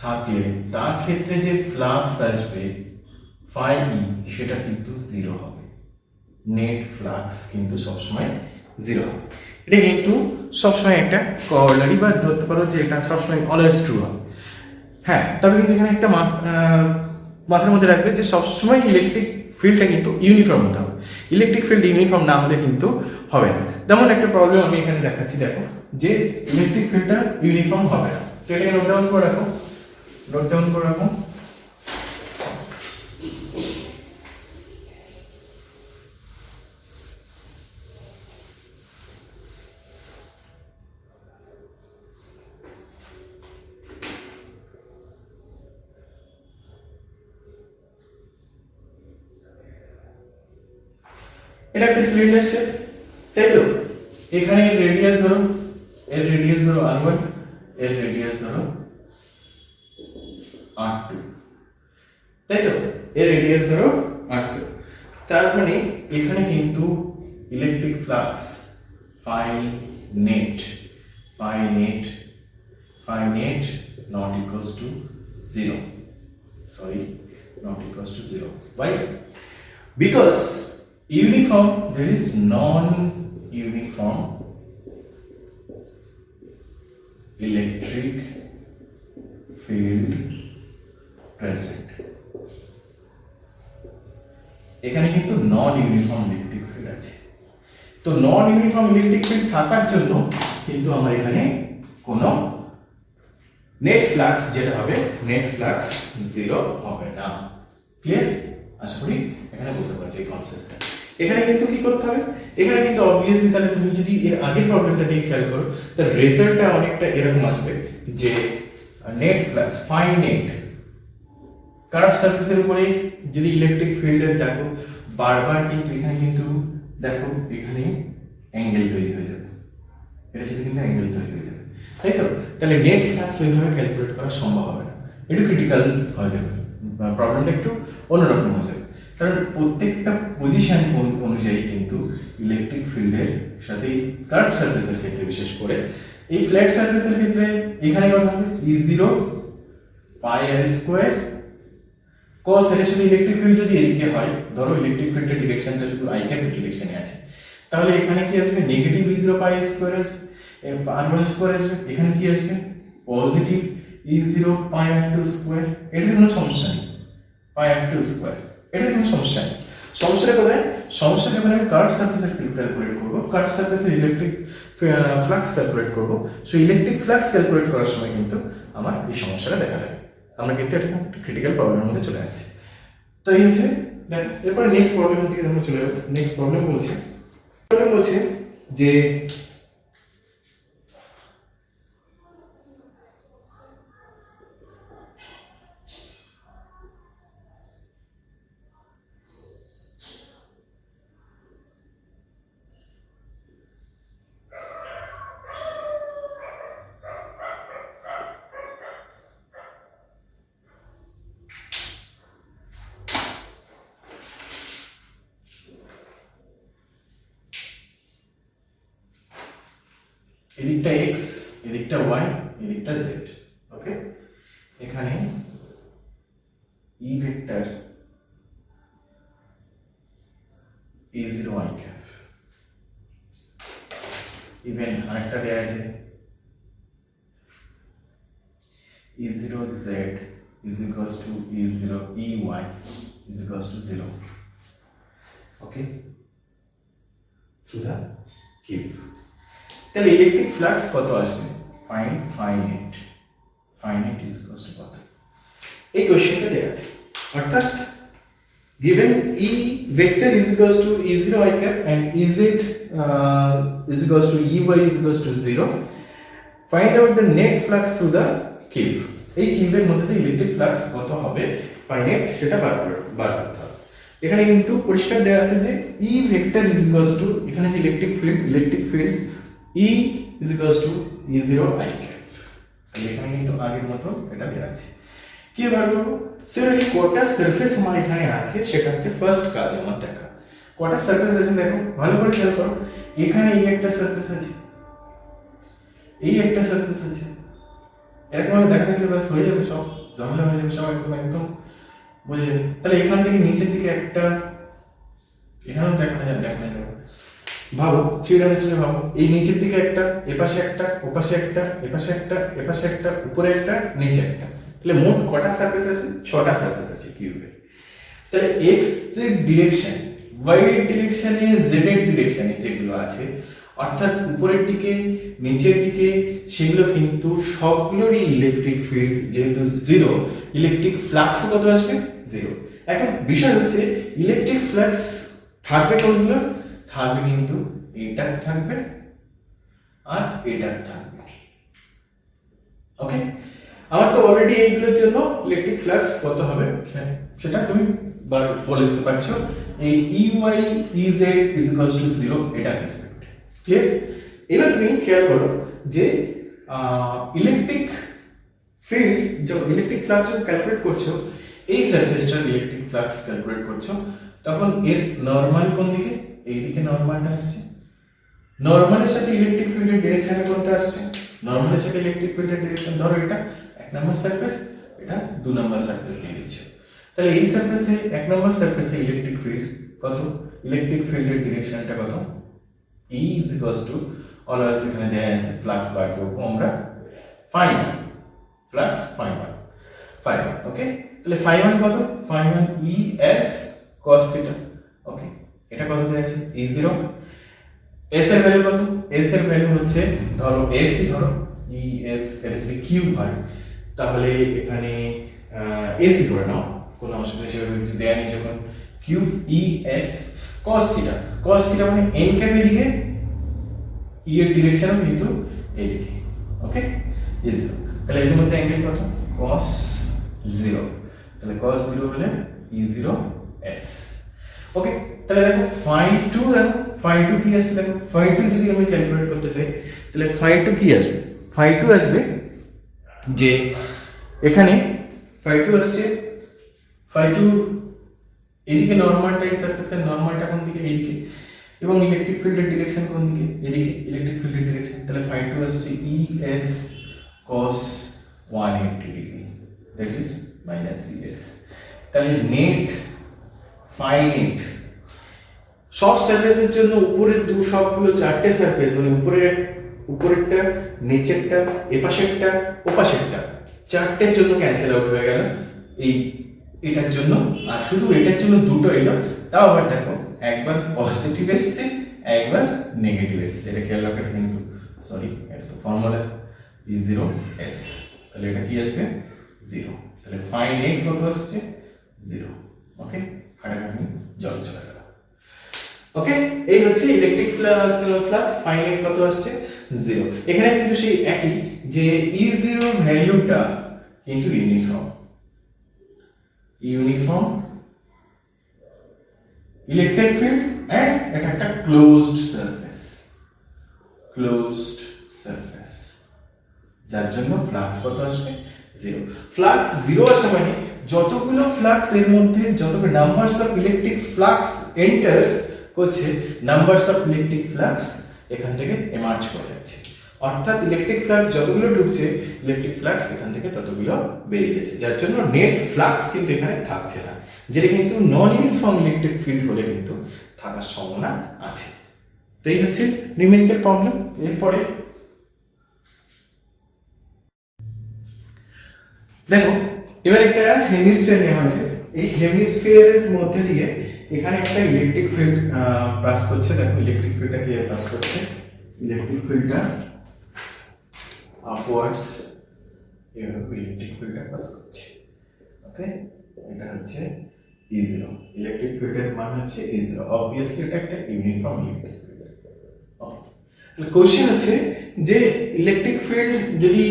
থাকলে তার ক্ষেত্রে যে ফ্লাক্স আসবে ফাই ই সেটা কিন্তু জিরো হবে, নেট ফ্লাক্স কিন্তু সবসময় জিরো হবে। এটা কিন্তু সবসময় একটা করলারি বা ধরতে পারো যে এটা সবসময় অলওয়েজ ট্রু হবে। হ্যাঁ, তবে কিন্তু এখানে একটা মাথার মধ্যে রাখবে যে সবসময় ইলেকট্রিক ফিল্ডটা কিন্তু ইউনিফর্ম হতে হবে, ইলেকট্রিক ফিল্ড ইউনিফর্ম না হলে কিন্তু হবে না। যেমন একটা প্রবলেম আমি এখানে দেখাচ্ছি, দেখো যে ইলেকট্রিক ফিল্ডটা ইউনিফর্ম হবে না, তো এটাকে নোট ডাউন করে রাখো, নোট ডাউন করে রাখো। এটা একটা সিলিন্ডার শেপ, তাই তো? এখানে রেডিয়াস ধরো, এর রেডিয়াস ধরো r1, এর রেডিয়াস ধরো r2, তাই তো? এর রেডিয়াস ধরো r2। তার মানে এখানে কিন্তু electric flux phi net not equals to 0, sorry, not equals to 0. Why? Because uniform, there is non-uniform electric field present. এখানে কিন্তু নন ইউনিফর্ম ইলেকট্রিক ফিল্ড আছে, তো নন ইউনিফর্ম ইলেকট্রিক ফিল্ড থাকার জন্য কিন্তু আমার এখানে কোনো নেট ফ্লাক্স যেটা হবে, নেট ফ্লাক্স জিরো হবে না। ক্লিয়ার? আশা করি এখানে বুঝতে পারছো এই কনসেপ্টটা। এখানে কিন্তু কি করতে হবে, এখানে কিন্তু অবভিয়াসলি তাহলে তুমি যদি এর আগের প্রবলেমটা দিয়ে খেয়াল করো, তার রেজাল্টটা অনেকটা এরকম আসবে যে net flux phi net curve সারফেসের উপরে যদি ইলেকট্রিক ফিল্ডের দেখো বারবার কিন্তু এখানে কিন্তু দেখো এখানে অ্যাঙ্গেল তৈরি হয়ে যাবে, এটা সেটা কিন্তু অ্যাঙ্গেল তৈরি হয়ে যাবে, তাই তো? তাহলে নেট ফ্লাক্স ওইভাবে ক্যালকুলেট করা সম্ভব হবে না, একটু ক্রিটিক্যাল হয়ে যাবে, প্রবলেমটা একটু অন্যরকম হয়ে যাবে। কারণ প্রত্যেকটা পজিশন অনুযায়ী কিন্তু ইলেকট্রিক ফিল্ডের সাথে কার্ভ সারফেসের ক্ষেত্রে বিশেষ করে এই ফ্ল্যাট সারফেসের ক্ষেত্রে এখানে কত হবে E0 পাই r স্কয়ার cos এর সাথে ইলেকট্রিক ফিল্ড যদি এদিকে হয়, ধরো ইলেকট্রিক ফিল্ডের ডিরেকশনটা শুধু i ক্যাপ ডিরেকশনে আছে, তাহলে এখানে কি আসবে নেগেটিভ E0 পাই স্কয়ার আসবে, r1 স্কয়ার আসবে, এখানে কি আসবে পজিটিভ E0 পাই r2 স্কয়ার। এটাতে কোনো সমস্যা নেই, পাই r2 স্কয়ার, এটাতে কোনো সমস্যা নেই। সমস্যাটা কোথায়? সমস্যা যখন আমি কার্ভ সারফেসের ফিল্ড ক্যালকুলেট করব, কার্ভ সারফেসের ইলেকট্রিক ফ্লাক্স ক্যালকুলেট করব, সো ইলেকট্রিক ফ্লাক্স ক্যালকুলেট করার সময় কিন্তু আমার এই সমস্যাটা দেখা দেবে, আমরা কিন্তু একটা ক্রিটিক্যাল প্রবলেমের মধ্যে চলে যাচ্ছি। তো এই হচ্ছে এরপরে নেক্সট প্রবলেমের দিকে আমরা চলে যাব। নেক্সট প্রবলেম বলছে যে এদিকটা x, এদিকটা y, এদিকটা z, ওকে? এখানে E vector E0 i cap, even আরেকটা দেয়া আছে E0 z is equals to E0 ey is equals to 0, okay, through the cube. তাহলে ইলেকট্রিক ফ্লাক্স কত আসবে? Find finite is equals two কত? এই কোশ্চেনটা দেয়া আছে, অর্থাৎ given E vector is equals to E0 i cap and Ez is equals to Ey is equals to 0, find out the net flux through the cube. এই কিউবের মধ্যে electric flux কত হবে ফাইনাইট সেটা বার করতে হবে। এখানে কিন্তু পরিষ্কার দেয়া আছে যে E vector is equals to, এখানে যে electric field E is equals to E0 i cap, এখানে কিন্তু আগের মতো এটা দেয়া আছে। কি বার করবো? সিমিলারলি কটা সারফেস আমার এখানে আছে সেটা হচ্ছে ফার্স্ট কাজ আমার দেখা। কটা সারফেস আছে দেখো, ভালো করে খেয়াল করো। এখানে এই একটা সারফেস আছে, এই একটা সারফেস আছে, এরকম ভাবে দেখা দেখলে ব্যাস হয়ে যাবে, সব ঝামেলা হয়ে যাবে, সব একদম একদম বুঝে যাবে। তাহলে এখান থেকে নিচের দিকে একটা, এখানেও দেখানো যাবে। ভাবো থ্রি ডাইমেনশনে ভাবো, এই নিচের দিকে একটা, এপাশে একটা, ওপাশে একটা, এপাশে একটা, এপাশে একটা, উপরে একটা, নিচে একটা। তাহলে মোট কটা সারফেস আছে? 6টা সারফেস আছে কিউবে। তাহলে এক্স এর ডিরেকশন, ওয়াই এর ডিরেকশনে, জেড এর ডিরেকশনে যেগুলো আছে, অর্থাৎ উপরের দিকে, নিচের দিকে, সেগুলো কিন্তু সবগুলোরই ইলেকট্রিক ফিল্ড যেহেতু জিরো, ইলেকট্রিক ফ্লাক্স কত আসবে? জিরো। এখন বিষয় হচ্ছে ইলেকট্রিক ফ্লাক্স থাকবে কোনগুলো? থাকবে কিন্তু এটার থাকবে আর এটার থাকবে। ওকে, আমার তো অলরেডি এইগুলোর জন্য ইলেকট্রিক ফ্লাক্স কত হবে সেটা তুমি বলে দিতে পারছো। এই EY EZ is equals to 0, এটা রেসপেক্ট ক্লিয়ার। এবার তুমি খেয়াল করো যে ইলেকট্রিক ফিল্ড, যে ইলেকট্রিক ফ্লাক্স ক্যালকুলেট করছো, এই সারফেসটার ইলেকট্রিক ফ্লাক্স ক্যালকুলেট করছো, তখন এর নরমাল কোন দিকে? এই দিকে নরমালটা আসছে। নরমালের সাথে ইলেকট্রিক ফিল্ডের ডিরেকশনে কোনটা আসছে? নরমালের সাথে ইলেকট্রিক ফিল্ডের ডিরেকশন, ধরো এটা 1 নম্বর সারফেস, এটা 2 নম্বর সারফেস দিয়ে দিচ্ছ। তাহলে এই সারফেসে 1 নম্বর সারফেসে ইলেকট্রিক ফিল্ড কত? ইলেকট্রিক ফিল্ডের ডিরেকশনটা কত? E is equals to, always এখানে দেয়া আছে ফ্লাক্স বার করব আমরা phi 1, ফ্লাক্স phi 1, ওকে। তাহলে phi 1 কত? phi 1 E S cos θ, ওকে। এটা কত দেয়া আছে? E0। S এর ভ্যালু কত? S এর ভ্যালু হচ্ছে, ধরো S ধরো E S, এটা যদি কিউ হয় তাহলে এখানে AC ধরে নাও, কোনো অসুবিধা সেভাবে কিছু দেয়া নেই। যখন Q E S cos θ, cos θ মানে n ক্যাপ এদিকে, E এর ডিরেকশনও কিন্তু এদিকে, ওকে। E0, তাহলে এর মধ্যে অ্যাঙ্গেল কত? cos 0, তাহলে cos 0 হলে E0 S, ওকে। তাহলে দেখো phi 2, দেখো phi 2 কি আসছে? দেখো phi 2 যদি আমি ক্যালকুলেট করতে চাই তাহলে phi 2 কি আসবে? phi 2 আসবে যে এখানে phi 2 আসছে, phi 2 এদিকে নরমালটা, এই সারফেসের নরমালটা কোন দিকে? এইদিকে, এবং ইলেকট্রিক ফিল্ডের ডিরেকশন কোন দিকে? এদিকে, ইলেকট্রিক ফিল্ডের ডিরেকশন। তাহলে phi 2 আসছে ES cos 180 degree, that is minus ES। তাহলে নেট phi নেট সব সারফেসের জন্য, উপরের সবগুলো 4টে সারফেস, মানে উপরেরটা, নিচেরটা, এপাশেরটা, ওপাশেরটা, 4টের জন্য ক্যান্সেল আউট হয়ে গেল এটার জন্য, আর শুধু এটার জন্য দুটো এলো। তাও আবার দেখো একবার পজিটিভ এসছে, একবার নেগেটিভ এসছে, এটা খেয়াল রাখাটা কিন্তু, সরি এটা তো ফর্মুলা E0 S, তাহলে এটা কি আসবে? 0। তাহলে phi নেট কত আসছে? 0, ওকে। খাটাখাটি জল চলে গেল, ওকে। এই হচ্ছে ইলেকট্রিক ফ্লাক্স, phi নেট কত আসছে? 0। এখানে কিন্তু সেই একই, যে E0 ভ্যালুটা কিন্তু ইউনিফর্ম ইলেকট্রিক ফিল্ড, এন্ড এটা একটা ক্লোজড সারফেস, যার জন্য ফ্লাক্স কত আসবে? 0। ফ্লাক্স 0 আসে মানে যতগুলো ফ্লাক্স এর মধ্যে, যতগুলো নাম্বারস অফ ইলেকট্রিক ফ্লাক্স এন্টারস করছে, নাম্বারস অফ ইলেকট্রিক ফ্লাক্স এখান থেকে এমার্জ করে যাচ্ছে। অর্থাৎ ইলেকট্রিক ফ্লাক্স যতগুলো ঢুকছে, ইলেকট্রিক ফ্লাক্স এখান থেকে ততগুলো বেরিয়ে যাচ্ছে, যার জন্য নেট ফ্লাক্স কিন্তু এখানে থাকছে না, যেটা কিন্তু নন ইউনিফর্ম ইলেকট্রিক ফিল্ড হলে কিন্তু থাকার সম্ভাবনা আছে। তো এই হচ্ছে নিউমেরিক্যাল প্রবলেম। এরপরে দেখো, এবার একটা হেমিস্ফিয়ার নেওয়া হয়েছে। এই হেমিস্ফিয়ারের মধ্যে দিয়ে এখানে একটা ইলেকট্রিক ফিল্ড পাস করছে। দেখো ইলেকট্রিক ফিল্ডটা কি পাস করছে? ইলেকট্রিক ফিল্ডটা আপওয়ার্ডস, এভাবে ইলেকট্রিক ফিল্ডটা পাস করছে, ওকে। এটা হচ্ছে E0, ইলেকট্রিক ফিল্ডের মান হচ্ছে E0, অবভিয়াসলি এটা একটা ইউনিফর্ম ইলেকট্রিক ফিল্ড, ওকে। তাহলে কোশ্চেন হচ্ছে যে ইলেকট্রিক ফিল্ড যদি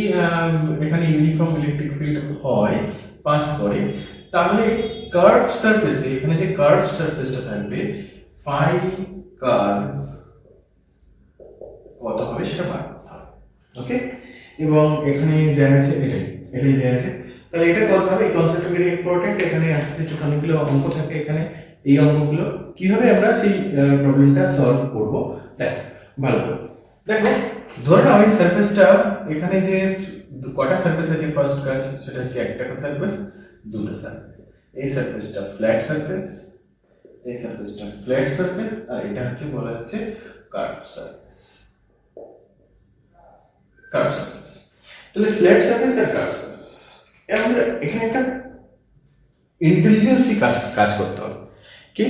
এখানে ইউনিফর্ম ইলেকট্রিক ফিল্ড হয়, পাস করে, তাহলে কার্ভ সারফেসে, এখানে যে কার্ভ সারফেসটা থাকবে, phi কার্ভ কত হবে সেটা বার করতে হবে, ওকে। এবং এখানে দেয়া আছে এটাই দেয়া আছে। তাহলে এটা কথা হবে, এই কনসেপ্টটা ভেরি ইম্পর্টেন্ট। এখানে আসছে যে অনেকগুলো অঙ্ক থাকে, এখানে এই অঙ্কগুলো কিভাবে আমরা সেই প্রবলেমটা সলভ করব দেখো ভালো করে। দেখো ধরে নাও এই সারফেসটা, এখানে যে কটা সারফেস আছে, ফার্স্ট কাজ সেটা হচ্ছে একটা সারফেস, দুটো সারফেস। এই সারফেসটা ফ্ল্যাট সারফেস, এই সারফেসটা ফ্ল্যাট সারফেস, আর এটা হচ্ছে বলা হচ্ছে কার্ভ সারফেস। কার্ভ সারফেস, তাহলে ফ্ল্যাট সারফেস আর কার্ভ সারফেস, আমাদের এখানে একটা ইন্টেলিজেন্সি কাজ করতে হবে। কি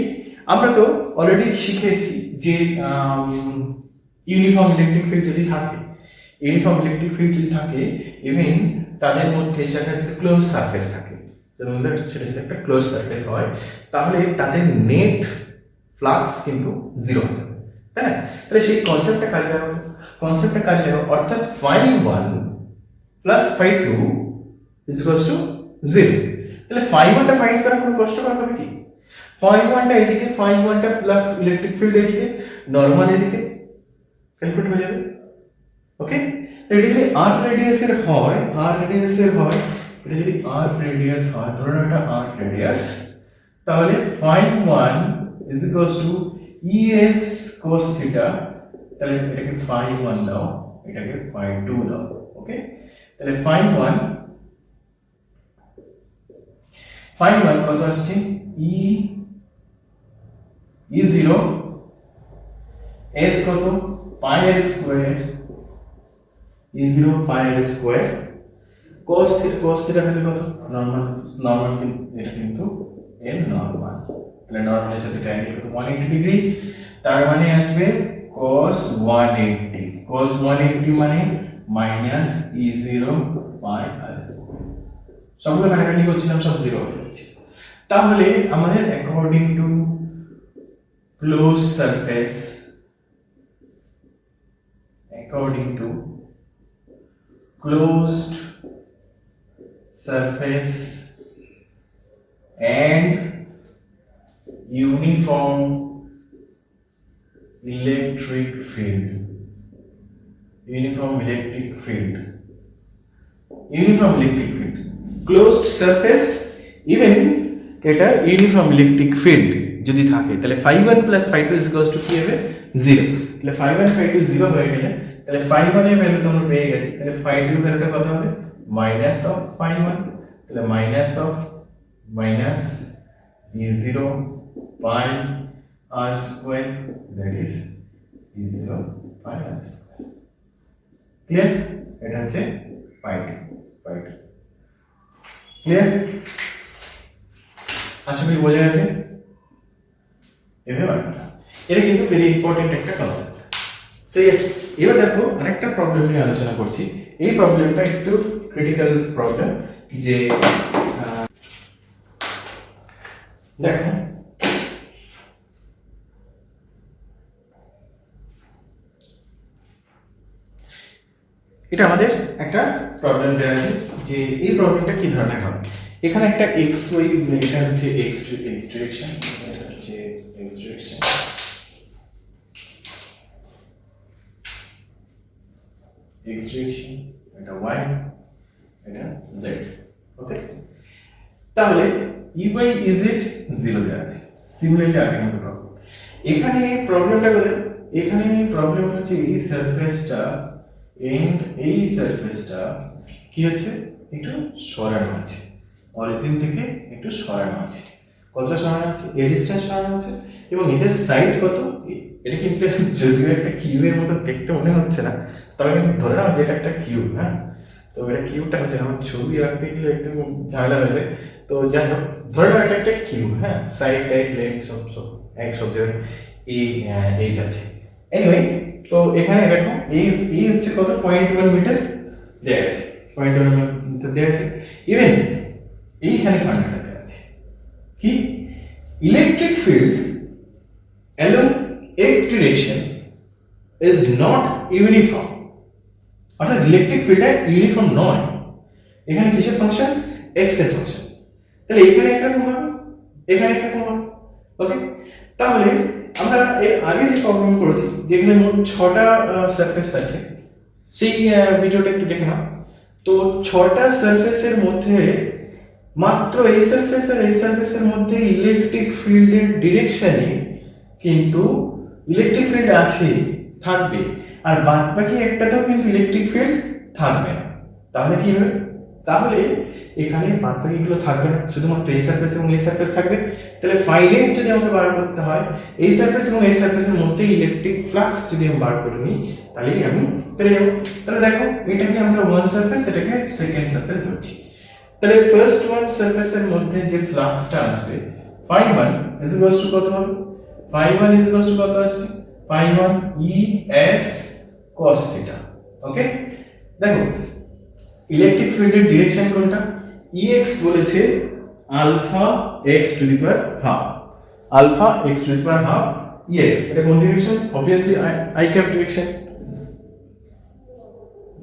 আমরা তো অলরেডি শিখেছি যে ইউনিফর্ম ইলেকট্রিক ফিল্ড যদি থাকে, ইউনিফর্ম ইলেকট্রিক ফিল্ড যদি থাকে, ইভেন তাদের মধ্যে সেটা যদি ক্লোজ সারফেস থাকে, সেটা যদি একটা ক্লোজ সারফেস হয়, তাহলে তাদের নেট ফ্লাক্স কিন্তু জিরো হয়ে যাবে, তাই না? তাহলে সেই কনসেপ্টটা কাজে লাগাবো, অর্থাৎ φ1 প্লাস φ2 ইজ ইকুয়ালস টু 0। তাহলে φ1টা ফাইন্ড করা কোনো কষ্টকর হবে কি? φ1টা এদিকে, φ1টা ফ্লাক্স ইলেকট্রিক ফিল্ড এদিকে, নরমাল এদিকে, ক্যালকুলেট হয়ে যাবে। ওকে, এটা যদি r রেডিয়াসের হয়, এটা যদি r রেডিয়াস হয়, ধরুন এটা r রেডিয়াস, তাহলে φ1 is equals to es cos theta, তাহলে এটাকে φ1 দাও, এটাকে φ2 দাও। ওকে, তাহলে φ1 কত আসছে? e0 s কত? পাই r স্কয়ার, e0 পাই r square, cos theta value কত? নরমাল এটা কিন্তু n নরমাল, তাহলে নরমালের সাথে tan কত? 180 ডিগ্রি, তার মানে আসবে cos 180 মানে মাইনাস e0 পাই r স্কয়ার। সবগুলো কাটাকাটি করছিলাম, সব জিরো হয়ে যাচ্ছে। তাহলে আমাদের according to close surface, according to closed surface and uniform electric field, closed surface even এটা ইউনিফর্ম ইলেকট্রিক ফিল্ড যদি থাকে, তাহলে φ1 প্লাস φ2 ইজ ইকুয়ালস টু কি হবে? 0। তাহলে φ1 φ2 0 হয়ে গেলে, তাহলে φ1 এর ভ্যালু তোমরা পেয়ে গেছি, তাহলে φ2 এর ভ্যালুটা কত হবে? মাইনাস অফ φ1, তাহলে minus e0 pi r square, that is e0 pi r square. Clear? এটা হচ্ছে φ2। ক্লিয়ার? আশা করি বোঝা গেছে। এভাবে এটা কিন্তু ভেরি ইম্পর্টেন্ট একটা কনসেপ্ট। ঠিক আছে, এবার দেখো আরেকটা প্রবলেম নিয়ে আলোচনা করছি। এই প্রবলেমটা একটু ক্রিটিক্যাল প্রবলেম, যে দেখো এটা আমাদের একটা প্রবলেম দেওয়া আছে, যে এই প্রবলেমটা কি ধরনের হবে। এখানে একটা এক্স ওয়াই, এটা হচ্ছে এক্স ডিরেকশন, এটা হচ্ছে এক্স ডিরেকশন, এটা y, এটা z। ওকে, তাহলে ey is it 0 দেওয়া আছে। সিমিলারলি আগের মতো প্রবলেম, এখানে প্রবলেমটা বলে, এখানে প্রবলেম হচ্ছে এই সারফেসটা এন্ড এই সারফেসটা কি হচ্ছে? একটু সরানো আছে, অরিজিন থেকে একটু সরানো আছে। কতটা সরানো আছে? a ডিসটেন্স সরানো আছে, এবং এদের সাইড কত? এটা কিন্তু যদিও একটা কিউবের মতো দেখতে মনে হচ্ছে না, তবে কিন্তু ধরে নাও যে এটা একটা কিউব। হ্যাঁ, তো এটা কিউবটা হচ্ছে, আমার ছবি আঁকতে গেলে একটু ঝামেলা হয়েছে। তো যাই হোক, ধরে নাও এটা একটা কিউব। হ্যাঁ, সাইড টাইড লেন্থ সব জায়গায় এইচ আছে। এনিওয়ে, তো এখানে দেখো এই হচ্ছে কত? 0.1 মিটার দেয়া আছে, 0.1 মিটার দেয়া আছে। ইভেন এইখানে ফান্ডাটা দেয়া আছে কি? Electric field along x direction is not uniform, অর্থাৎ ইলেকট্রিক ফিল্ডটা ইউনিফর্ম নয়। এখানে কিসের ফাংশন? x এর ফাংশন। তাহলে এখানে একরকম হবে, এখানে একরকম হবে। ওকে, তাহলে আমরা এর আগে যে প্রবলেম করেছি, যেখানে মোট 6টা সারফেস আছে, সেই ভিডিওটা একটু দেখে নাও। তো 6টা সারফেসের মধ্যে মাত্র এই সারফেস আর এই সারফেসের মধ্যে ইলেকট্রিক ফিল্ডের ডিরেকশনে কিন্তু ইলেকট্রিক ফিল্ড আছে, থাকবে, আর বাদ বাকি একটাতেও কিন্তু ইলেকট্রিক ফিল্ড থাকবে না। তাহলে কি হবে? তাহলে এখানে বাদ বাকিগুলো থাকবে না, শুধুমাত্র এই সারফেস এবং এই সারফেস থাকবে। তাহলে ফাইনাইট যদি আমাকে বার করতে হয় এই সারফেস এবং এই সারফেসের মধ্যে ইলেকট্রিক ফ্লাক্স যদি আমি বার করে নিই তাহলেই আমি পেয়ে যাবো। তাহলে দেখো এটাকে আমরা ওয়ান সারফেস, এটাকে সেকেন্ড সারফেস ধরছি। তাহলে ফার্স্ট ওয়ান সারফেসের মধ্যে যে ফ্লাক্সটা আসবে φ1 ইজ ইকুয়ালস টু কত হবে? φ1 ইজ ইকুয়ালস টু কত আসছে? φ1 es cos θ। ওকে, দেখো ইলেকট্রিক ফিল্ডের ডিরেকশন কোনটা? ex বলেছে alpha x to the power half, alpha x to the power half ex, এটা কোন direction? Obviously i cap direction.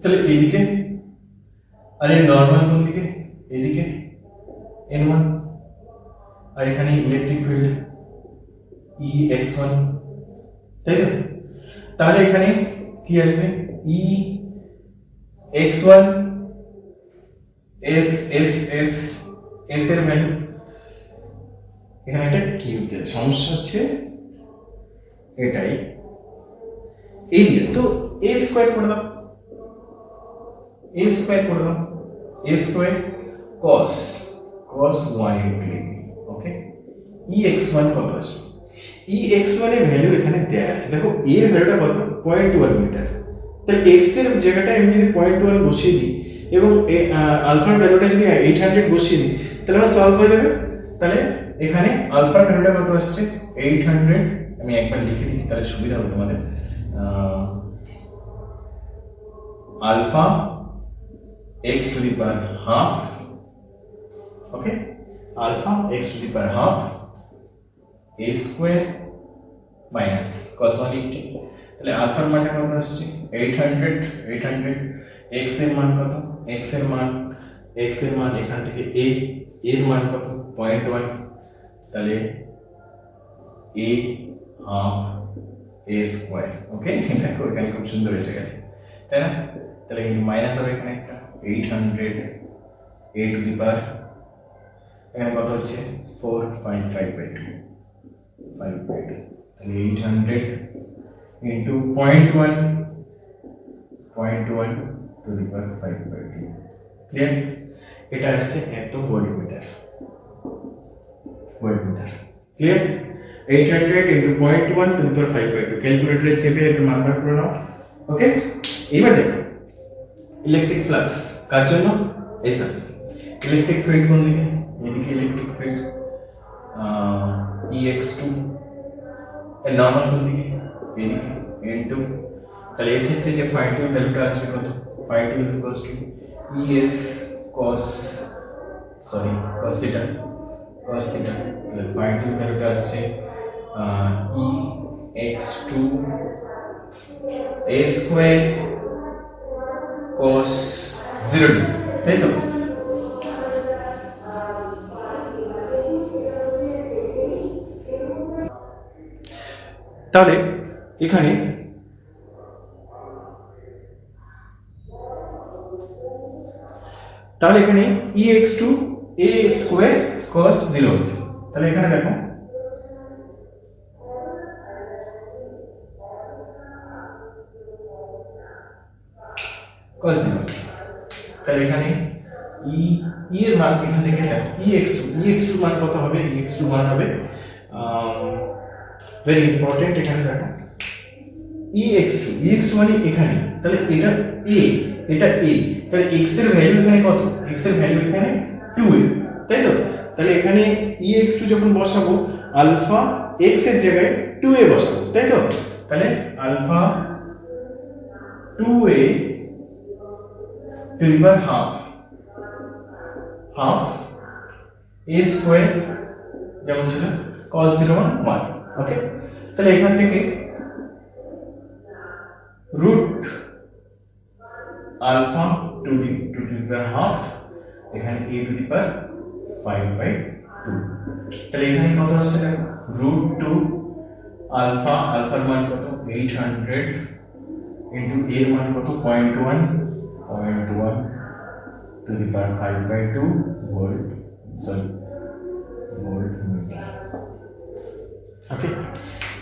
তাহলে এইদিকে, আর এর নরমাল কোন দিকে? এদিকে n1, আর এখানে ইলেকট্রিক ফিল্ড ex1, তাই তো? তাহলে এখানে কি আসবে? ex1 s s s s এর ভ্যালু, এখানে একটা কি হচ্ছে সমস্যা হচ্ছে এটাই, এরিয়া তো a স্কয়ার করে দাও, a স্কয়ার করে দাও, a square cos 1 degree. Okay, ex1 কত আসবে? ex1 এর ভ্যালু এখানে দেয়া আছে, দেখো এর ভ্যালুটা কত? 0.1 মিটার। তাহলে x এর জায়গাটায় আমি যদি 0.1 বসিয়ে দিই এবং আলফার ভ্যালুটা যদি 800 বসিয়ে দিই তাহলে আমার সলভ হয়ে যাবে। তাহলে এখানে আলফার ভ্যালুটা কত আসছে? 800, আমি একবার লিখে দিচ্ছি তাহলে সুবিধা হবে তোমাদের। Alpha x to the power half, okay, alpha x to the power half a square minus cos 180। তাহলে আলফার মানটা কত আসছে? 800 x এর মান কত? x এর মান এখান থেকে a এর মান কত? 0.1, তাহলে a হাফ a স্কয়ার। ওকে, দেখো এখানে খুব সুন্দর এসে গেছে, তাই না? তাহলে মাইনাস হবে এখানে একটা 800 a টু দি পাওয়ার, এখানে কত হচ্ছে? 4.5/2, 5/2, তাহলে 800 into 0.1 to the power 5/2। Clear? এটা আসছে এত voltmeter, clear? 800 into 0.1 to the power 5/2, ক্যালকুলেটরে চেপে এর মান বার করে নাও। ওকে, এবার দেখো ইলেকট্রিক ফ্লাক্স কার জন্য? এই সারফেস। ইলেকট্রিক ফিল্ড কোন দিকে? এদিকে ইলেকট্রিক ফিল্ড ex2, এর নরমাল কোন দিকে? এদিকে n2। তাহলে এই ক্ষেত্রে যে φ2 ভ্যালুটা আসবে কত? φ2 is equals to es cos θ, তাহলে φ2 ভ্যালুটা আসছে ex2 a স্কয়ার cos 0, তাই তো? তাহলে এখানে ex2 a স্কয়ার cos 0 হচ্ছে। তাহলে এখানে দেখো cos 0 হচ্ছে, তাহলে এখানে এর মান এখান থেকে দেখো ex2 মান কত হবে? ex2 মান হবে ভেরি ইম্পর্টেন্ট, এখানে দেখো ex2 মানে এখানে, তাহলে এটা a, এটা a, তাহলে x এর ভ্যালু এখানে কত? x এর ভ্যালু এখানে 2a, তাই তো? তাহলে এখানে ex2 যখন বসাবো আলফা x এর জায়গায় 2a বসাবো, তাই তো? তাহলে alpha 2a to the power half a square যেমন ছিল cos 0 1। ওকে, তাহলে এখান থেকে root alpha to the power half, এখানে a টু দি পাওয়ার 5/2। তাহলে এখানে কত আসছে? দেখো রুট 2 আলফার মান কত? 800 ইনটু a এর মান কত? 0.1 to the power 5/2 volt sorry volt meter. Okay,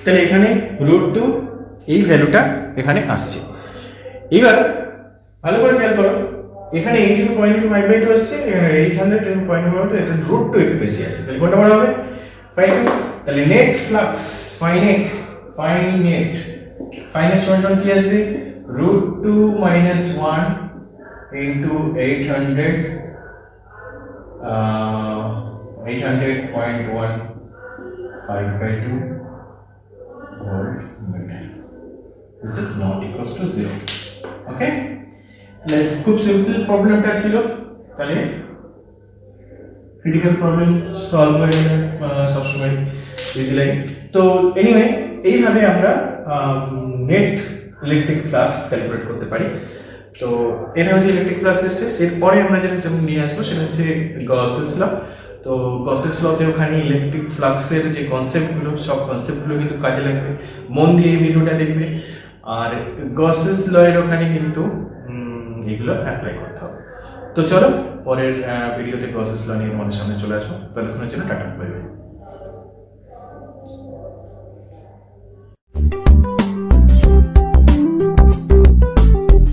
তাহলে এখানে √2 এই ভ্যালুটা এখানে আসছে। এবার ভালো করে খেয়াল করো, এখানে 18.5/2 আসছে, এখানে 800.5, এটা √2 একটু বেশি আসছে, তাহলে কোনটা বড় হবে? 5. তাহলে নেট ফ্লাক্স ফাইনাইট সমান কি আসবে? √2 - 1 into 800 800.15/2 volt meter, which is not equals to 0. ওকে, খুব সিম্পল প্রবলেমটা ছিল, তাহলে ক্রিটিক্যাল প্রবলেম সলভ হয়ে যাবে সবসময় ইজিলি। তো এনিওয়ে, এইভাবে আমরা নেট ইলেকট্রিক ফ্লাক্স ক্যালকুলেট করতে পারি। তো এটা হচ্ছে ইলেকট্রিক ফ্লাক্সের শেষ। এরপরে আমরা যেটা নিয়ে আসবো সেটা হচ্ছে গসেস ল। তো গসেস লতে ওখানে ইলেকট্রিক ফ্লাক্সের যে কনসেপ্টগুলো, সব কনসেপ্টগুলো কিন্তু কাজে লাগবে, মন দিয়ে এই ভিডিওটা দেখবে। আর গসেস ল এর ওখানে কিন্তু এগুলো অ্যাপ্লাই করতে হবে। তো চলো পরের ভিডিওতে গসেস ল নিয়ে তোমাদের সামনে চলে আসবো। ততক্ষণের জন্য টাটা, বাই বাই।